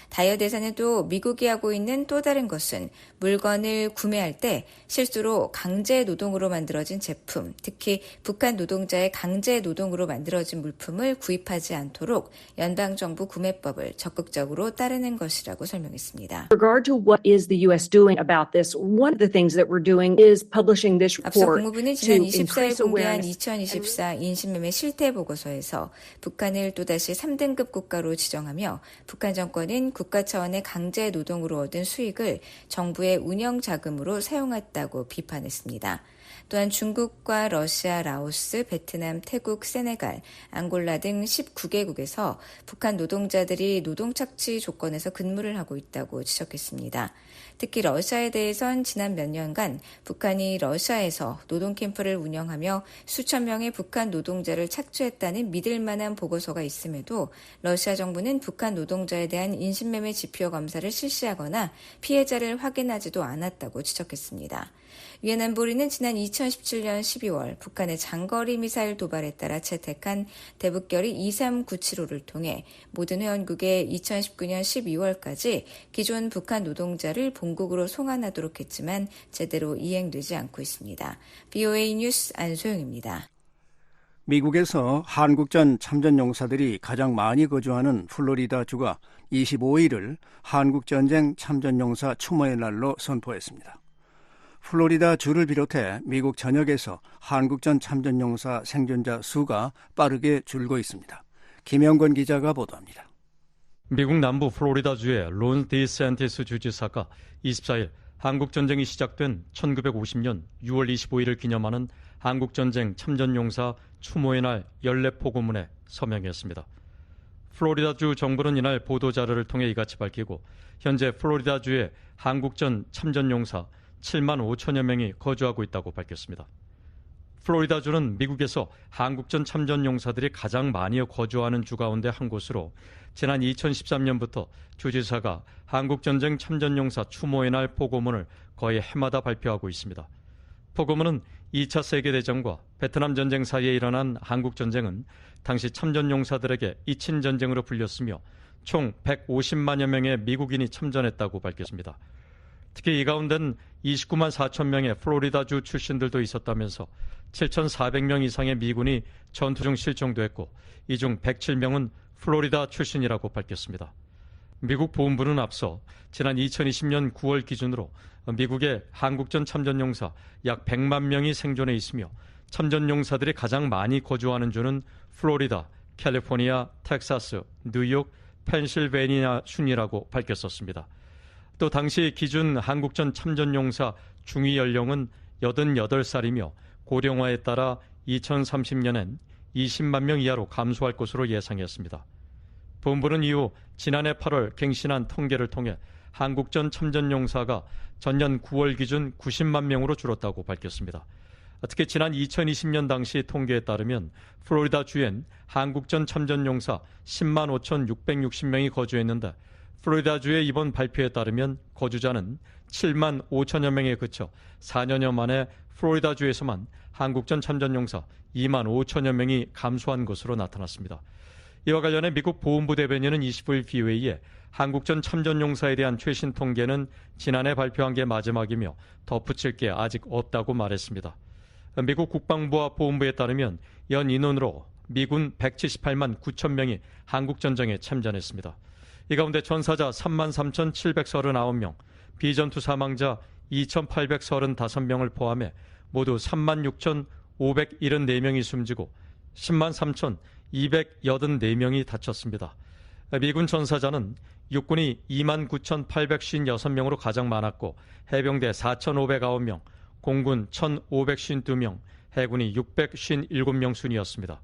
다이어 대사는 또 미국이 하고 있는 또 다른 것은 물건을 구매할 때 실수로 강제 노동으로 만들어진 제품, 특히 북한 노동자의 강제 노동으로 만들어진 물품을 구입하지 않도록 연방정부 구매법을 적극적으로 따르는 것이라고 설명했습니다. With regard to what is the U.S. doing about this, one of the things that we're doing is publishing this 앞서 report 국무부는 to 지난 24일 increase 공개한 awareness. 2024 인신매매 실태 보고서에서 북한을 또다시 3등급 국가로 지정하며 북한 정권은 국가 차원의 강제 노동으로 얻은 수익을 정부의 운영 자금으로 사용했다고 비판했습니다. 또한 중국과 러시아, 라오스, 베트남, 태국, 세네갈, 앙골라 등 19개국에서 북한 노동자들이 노동 착취 조건에서 근무를 하고 있다고 지적했습니다. 특히 러시아에 대해선 지난 몇 년간 북한이 러시아에서 노동 캠프를 운영하며 수천 명의 북한 노동자를 착취했다는 믿을 만한 보고서가 있음에도 러시아 정부는 북한 노동자에 대한 인신매매 지표 검사를 실시하거나 피해자를 확인하지도 않았다고 지적했습니다. 유엔 안보리는 지난 2017년 12월 북한의 장거리 미사일 도발에 따라 채택한 대북결의 23975를 통해 모든 회원국에 2019년 12월까지 기존 북한 노동자를 본국으로 송환하도록 했지만 제대로 이행되지 않고 있습니다. BOA 뉴스 안소영입니다. 미국에서 한국전 참전용사들이 가장 많이 거주하는 플로리다주가 25일을 한국전쟁 참전용사 추모의 날로 선포했습니다. 플로리다주를 비롯해 미국 전역에서 한국전 참전용사 생존자 수가 빠르게 줄고 있습니다. 김영건 기자가 보도합니다. 미국 남부 플로리다주의 론 디샌티스 주지사가 24일 한국전쟁이 시작된 1950년 6월 25일을 기념하는 한국전쟁 참전용사 추모의 날 연례포고문에 서명했습니다. 플로리다주 정부는 이날 보도자료를 통해 이같이 밝히고 현재 플로리다주에 한국전 참전용사 7만 5천여 명이 거주하고 있다고 밝혔습니다. 플로리다주는 미국에서 한국전 참전용사들이 가장 많이 거주하는 주 가운데 한 곳으로 지난 2013년부터 주지사가 한국전쟁 참전용사 추모의 날 포고문을 거의 해마다 발표하고 있습니다. 포고문은 2차 세계대전과 베트남 전쟁 사이에 일어난 한국전쟁은 당시 참전용사들에게 이친 전쟁으로 불렸으며 총 150만여 명의 미국인이 참전했다고 밝혔습니다. 특히 이 가운데는 29만 4천 명의 플로리다주 출신들도 있었다면서 7,400명 이상의 미군이 전투 중 실종도 했고 이 중 107명은 플로리다 출신이라고 밝혔습니다. 미국 보훈부는 앞서 지난 2020년 9월 기준으로 미국의 한국전 참전용사 약 100만 명이 생존해 있으며 참전용사들이 가장 많이 거주하는 주는 플로리다, 캘리포니아, 텍사스, 뉴욕, 펜실베니아 순이라고 밝혔었습니다. 또 당시 기준 한국전 참전용사 중위 연령은 88살이며 고령화에 따라 2030년엔 20만 명 이하로 감소할 것으로 예상했습니다. 본부는 이후 지난해 8월 갱신한 통계를 통해 한국전 참전용사가 전년 9월 기준 90만 명으로 줄었다고 밝혔습니다. 특히 지난 2020년 당시 통계에 따르면 플로리다 주엔 한국전 참전용사 10만 5,660명이 거주했는데 플로리다주의 이번 발표에 따르면 거주자는 7만 5천여 명에 그쳐 4년여 만에 플로리다주에서만 한국전 참전용사 2만 5천여 명이 감소한 것으로 나타났습니다. 이와 관련해 미국 보훈부 대변인은 25일 BOA에 한국전 참전용사에 대한 최신 통계는 지난해 발표한 게 마지막이며 덧붙일 게 아직 없다고 말했습니다. 미국 국방부와 보훈부에 따르면 연 인원으로 미군 178만 9천 명이 한국전쟁에 참전했습니다. 이 가운데 전사자 33,739명, 비전투 사망자 2,835명을 포함해 모두 36,574명이 숨지고 103,284명이 다쳤습니다. 미군 전사자는 육군이 29,856명으로 가장 많았고 해병대 4,509명, 공군 1,552명, 해군이 657명 순이었습니다.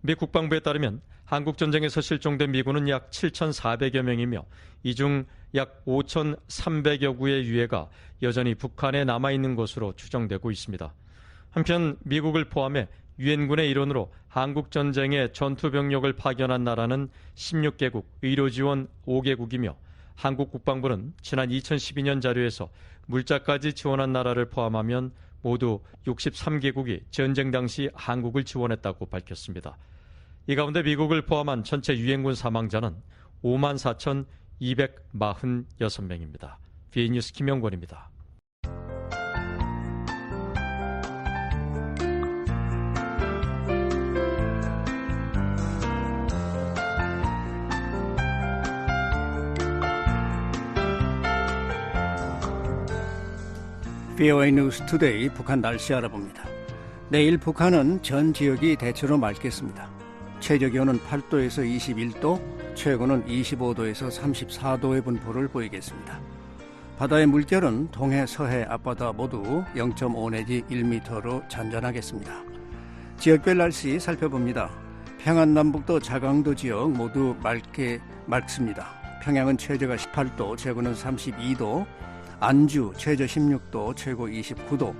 미 국방부에 따르면 한국전쟁에서 실종된 미군은 약 7,400여 명이며 이 중 약 5,300여 구의 유해가 여전히 북한에 남아있는 것으로 추정되고 있습니다. 한편 미국을 포함해 유엔군의 일원으로 한국전쟁에 전투병력을 파견한 나라는 16개국, 의료지원 5개국이며 한국 국방부는 지난 2012년 자료에서 물자까지 지원한 나라를 포함하면 모두 63개국이 전쟁 당시 한국을 지원했다고 밝혔습니다. 이 가운데 미국을 포함한 전체 유엔군 사망자는 54,246명입니다. BA뉴스 김영권입니다. BOA 뉴스 투데이 북한 날씨 알아봅니다. 내일 북한은 전 지역이 대체로 맑겠습니다. 최저기온은 8도에서 21도, 최고는 25도에서 34도의 분포를 보이겠습니다. 바다의 물결은 동해, 서해, 앞바다 모두 0.5 내지 1m로 잔잔하겠습니다. 지역별 날씨 살펴봅니다. 평안남북도, 자강도 지역 모두 맑습니다. 평양은 최저가 18도, 최고는 32도, 안주 최저 16도, 최고 29도,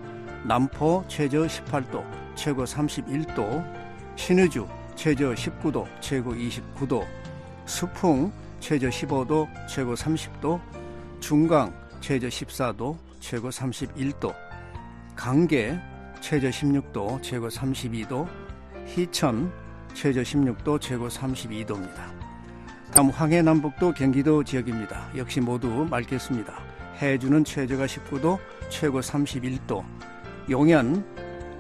남포 최저 18도, 최고 31도, 신의주 최저 19도, 최고 29도, 수풍 최저 15도, 최고 30도, 중강 최저 14도, 최고 31도, 강계 최저 16도, 최고 32도, 희천 최저 16도, 최고 32도입니다. 다음 황해남북도 경기도 지역입니다. 역시 모두 맑겠습니다. 해주는 최저가 19도, 최고 31도, 용현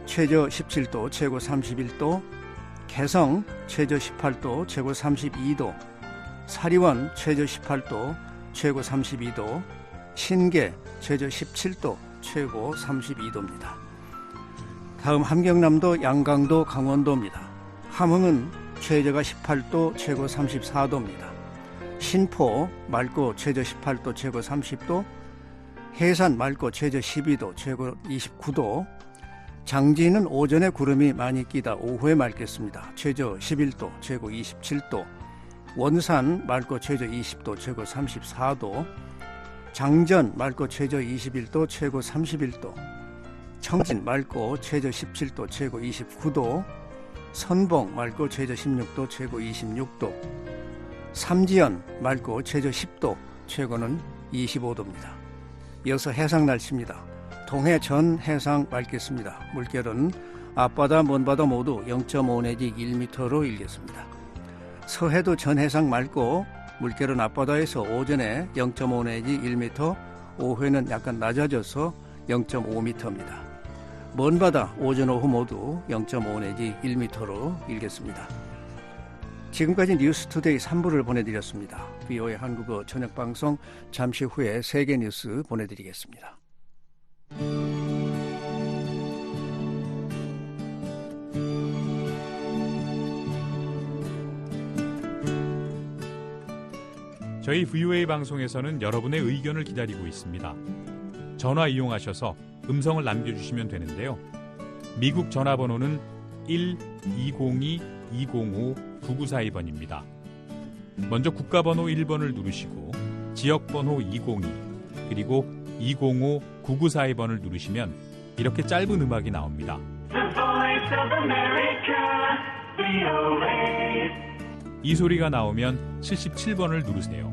최저 17도, 최고 31도, 개성 최저 18도, 최고 32도, 사리원 최저 18도, 최고 32도, 신계 최저 17도, 최고 32도입니다. 다음 함경남도, 양강도, 강원도입니다. 함흥은 최저가 18도, 최고 34도입니다. 신포 맑고 최저 18도, 최고 30도, 해산 맑고 최저 12도, 최고 29도, 장지는 오전에 구름이 많이 끼다 오후에 맑겠습니다. 최저 11도, 최고 27도, 원산 맑고 최저 20도, 최고 34도, 장전 맑고 최저 21도, 최고 31도, 청진 맑고 최저 17도, 최고 29도, 선봉 맑고 최저 16도, 최고 26도, 삼지연 맑고 최저 10도, 최고는 25도입니다. 이어서 해상 날씨입니다. 동해 전 해상 맑겠습니다. 물결은 앞바다, 먼바다 모두 0.5 내지 1m로 일겠습니다. 서해도 전 해상 맑고 물결은 앞바다에서 오전에 0.5 내지 1m, 오후에는 약간 낮아져서 0.5m입니다. 먼바다 오전 오후 모두 0.5 내지 1m로 일겠습니다. 지금까지 뉴스투데이 3부를 보내드렸습니다. VOA 한국어 저녁방송 잠시 후에 세계 뉴스 보내드리겠습니다. 저희 VOA 방송에서는 여러분의 의견을 기다리고 있습니다. 전화 이용하셔서 음성을 남겨주시면 되는데요. 미국 전화번호는 1-202-205-9942번입니다. 먼저 국가번호 1번을 누르시고 지역번호 202 그리고 205-9942번을 누르시면 이렇게 짧은 음악이 나옵니다. 이 소리가 나오면 77번을 누르세요.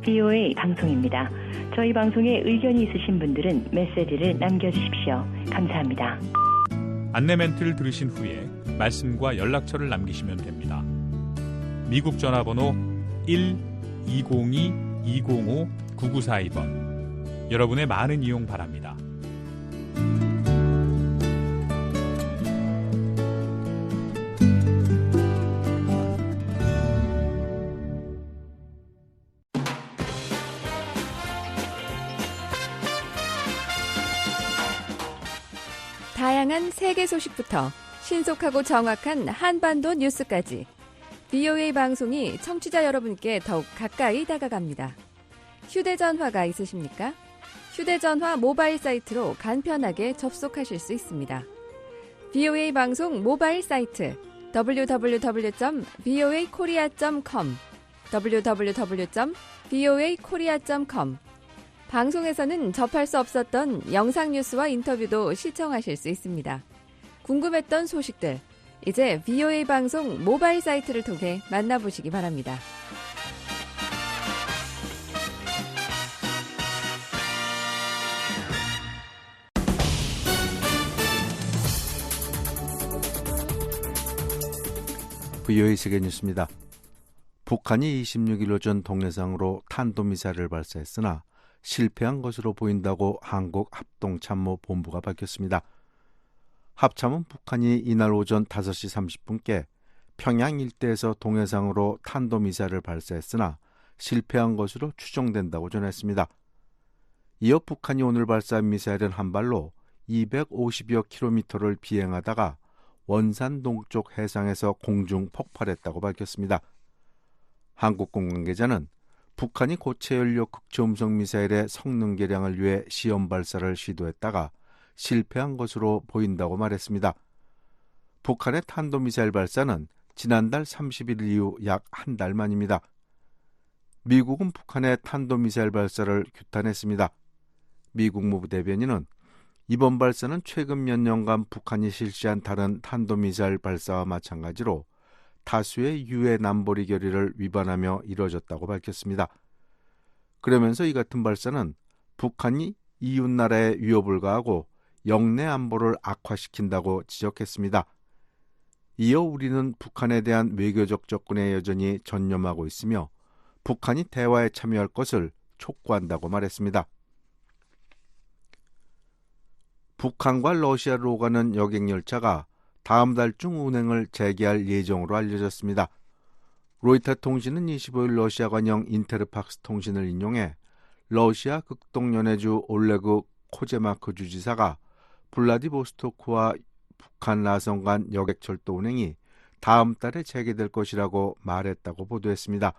VOA 방송입니다. 저희 방송에 의견이 있으신 분들은 메시지를 남겨주십시오. 감사합니다. 안내 멘트를 들으신 후에 말씀과 연락처를 남기시면 됩니다. 미국 전화번호 1-202-205-9942번. 여러분의 많은 이용 바랍니다. 다양한 세계 소식부터 신속하고 정확한 한반도 뉴스까지 VOA 방송이 청취자 여러분께 더욱 가까이 다가갑니다. 휴대전화가 있으십니까? 휴대전화 모바일 사이트로 간편하게 접속하실 수 있습니다. VOA 방송 모바일 사이트 www.voakorea.com www.voakorea.com 방송에서는 접할 수 없었던 영상 뉴스와 인터뷰도 시청하실 수 있습니다. 궁금했던 소식들, 이제 VOA 방송 모바일 사이트를 통해 만나보시기 바랍니다. VOA 세계 뉴스입니다. 북한이 26일 오전 동해상으로 탄도미사일을 발사했으나 실패한 것으로 보인다고 한국합동참모본부가 밝혔습니다. 합참은 북한이 이날 오전 5시 30분께 평양 일대에서 동해상으로 탄도미사일을 발사했으나 실패한 것으로 추정된다고 전했습니다. 이어 북한이 오늘 발사한 미사일은 한 발로 250여 킬로미터를 비행하다가 원산 동쪽 해상에서 공중 폭발했다고 밝혔습니다. 한국군 관계자는 북한이 고체 연료 극초음속 미사일의 성능 개량을 위해 시험 발사를 시도했다가 실패한 것으로 보인다고 말했습니다. 북한의 탄도미사일 발사는 지난달 30일 이후 약 한 달 만입니다. 미국은 북한의 탄도미사일 발사를 규탄했습니다. 미 국무부 대변인은 이번 발사는 최근 몇 년간 북한이 실시한 다른 탄도미사일 발사와 마찬가지로 다수의 유해 남보리 결의를 위반하며 이뤄졌다고 밝혔습니다. 그러면서 이 같은 발사는 북한이 이웃나라에 위협을 가하고 영내 안보를 악화시킨다고 지적했습니다. 이어 우리는 북한에 대한 외교적 접근에 여전히 전념하고 있으며 북한이 대화에 참여할 것을 촉구한다고 말했습니다. 북한과 러시아로 오가는 여객열차가 다음 달 중 운행을 재개할 예정으로 알려졌습니다. 로이터 통신은 25일 러시아 관영 인테르팍스 통신을 인용해 러시아 극동연해주 올레그 코제마크 주지사가 블라디보스토크와 북한 라선 간 여객철도 운행이 다음 달에 재개될 것이라고 말했다고 보도했습니다.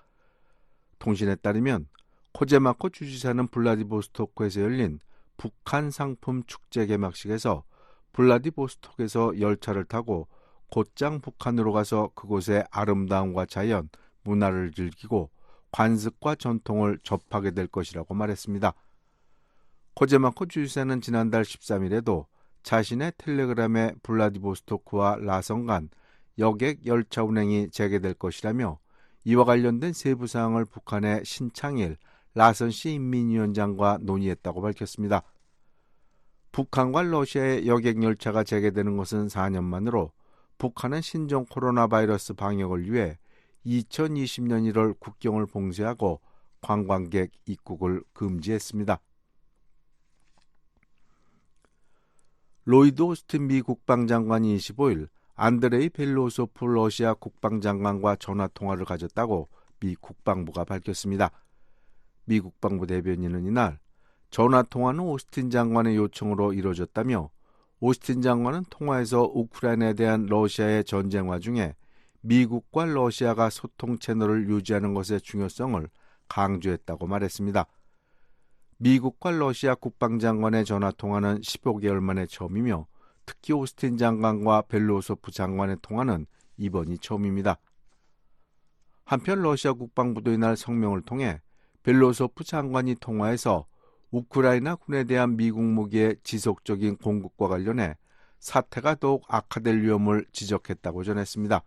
통신에 따르면 코제마코 주지사는 블라디보스토크에서 열린 북한 상품 축제 개막식에서 블라디보스톡에서 열차를 타고 곧장 북한으로 가서 그곳의 아름다움과 자연, 문화를 즐기고 관습과 전통을 접하게 될 것이라고 말했습니다. 코제마코 주지사는 지난달 13일에도 자신의 텔레그램에 블라디보스토크와 라선 간 여객 열차 운행이 재개될 것이라며 이와 관련된 세부 사항을 북한의 신창일 라선시 인민위원장과 논의했다고 밝혔습니다. 북한과 러시아의 여객 열차가 재개되는 것은 4년 만으로 북한은 신종 코로나 바이러스 방역을 위해 2020년 1월 국경을 봉쇄하고 관광객 입국을 금지했습니다. 로이드 오스틴 미 국방장관이 25일 안드레이 벨로소프 러시아 국방장관과 전화통화를 가졌다고 미 국방부가 밝혔습니다. 미 국방부 대변인은 이날 전화통화는 오스틴 장관의 요청으로 이루어졌다며 오스틴 장관은 통화에서 우크라이나에 대한 러시아의 전쟁 와중에 미국과 러시아가 소통 채널을 유지하는 것의 중요성을 강조했다고 말했습니다. 미국과 러시아 국방장관의 전화통화는 15개월 만에 처음이며 특히 오스틴 장관과 벨로소프 장관의 통화는 이번이 처음입니다. 한편 러시아 국방부도 이날 성명을 통해 벨로소프 장관이 통화에서 우크라이나 군에 대한 미국 무기의 지속적인 공급과 관련해 사태가 더욱 악화될 위험을 지적했다고 전했습니다.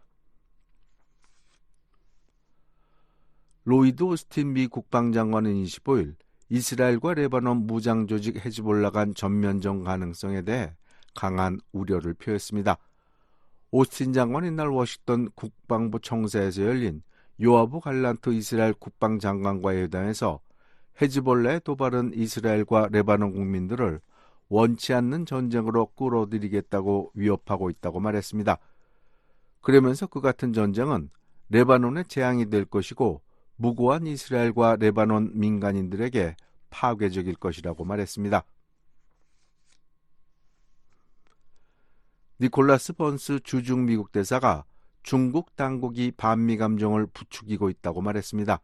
로이드 오스틴 미 국방장관은 25일 이스라엘과 레바논 무장조직 헤즈볼라 간 전면전 가능성에 대해 강한 우려를 표했습니다. 오스틴 장관은 이날 워싱턴 국방부 청사에서 열린 요아브 갈란트 이스라엘 국방장관과의 회담에서 헤즈볼라의 도발은 이스라엘과 레바논 국민들을 원치 않는 전쟁으로 끌어들이겠다고 위협하고 있다고 말했습니다. 그러면서 그 같은 전쟁은 레바논의 재앙이 될 것이고 무고한 이스라엘과 레바논 민간인들에게 파괴적일 것이라고 말했습니다. 니콜라스 번스 주중 미국 대사가 중국 당국이 반미 감정을 부추기고 있다고 말했습니다.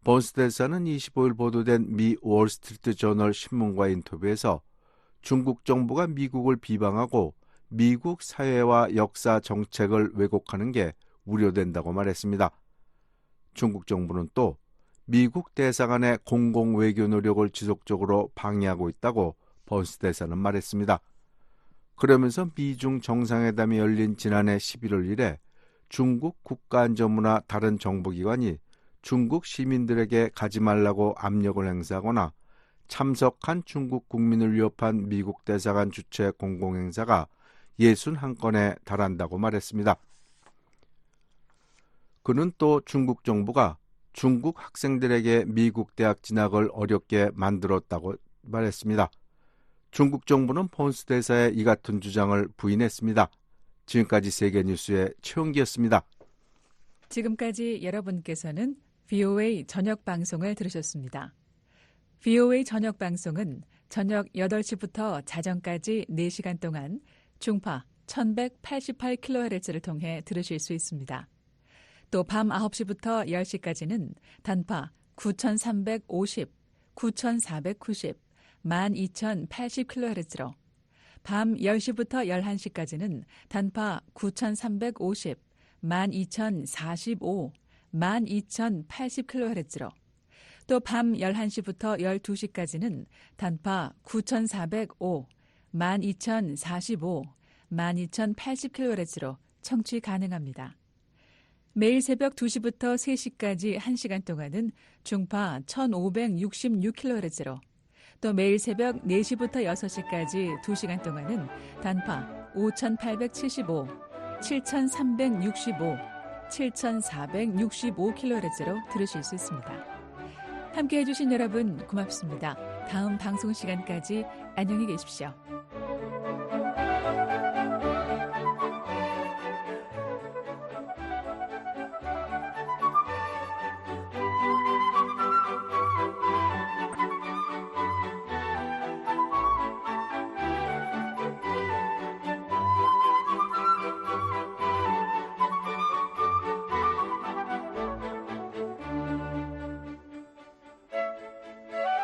번스 대사는 25일 보도된 미 월스트리트 저널 신문과의 인터뷰에서 중국 정부가 미국을 비방하고 미국 사회와 역사 정책을 왜곡하는 게 우려된다고 말했습니다. 중국 정부는 또 미국 대사관의 공공 외교 노력을 지속적으로 방해하고 있다고 번스 대사는 말했습니다. 그러면서 미중 정상회담이 열린 지난해 11월 1일 중국 국가안전부나 다른 정부기관이 중국 시민들에게 가지 말라고 압력을 행사하거나 참석한 중국 국민을 위협한 미국 대사관 주최 공공행사가 61건에 달한다고 말했습니다. 그는 또 중국 정부가 중국 학생들에게 미국 대학 진학을 어렵게 만들었다고 말했습니다. 중국 정부는 번스 대사의 이 같은 주장을 부인했습니다. 지금까지 세계뉴스의 최영기였습니다. 지금까지 여러분께서는 VOA 저녁 방송을 들으셨습니다. VOA 저녁 방송은 저녁 8시부터 자정까지 4시간 동안 중파 1188kHz를 통해 들으실 수 있습니다. 또 밤 9시부터 10시까지는 단파 9350, 9490, 12080kHz로 밤 10시부터 11시까지는 단파 9350, 12045, 12080kHz로 또 밤 11시부터 12시까지는 단파 9405, 12045, 12080kHz로 청취 가능합니다. 매일 새벽 2시부터 3시까지 1시간 동안은 중파 1566kHz로 또 매일 새벽 4시부터 6시까지 2시간 동안은 단파 5875, 7365, 7465kHz로 들으실 수 있습니다. 함께해 주신 여러분 고맙습니다. 다음 방송 시간까지 안녕히 계십시오.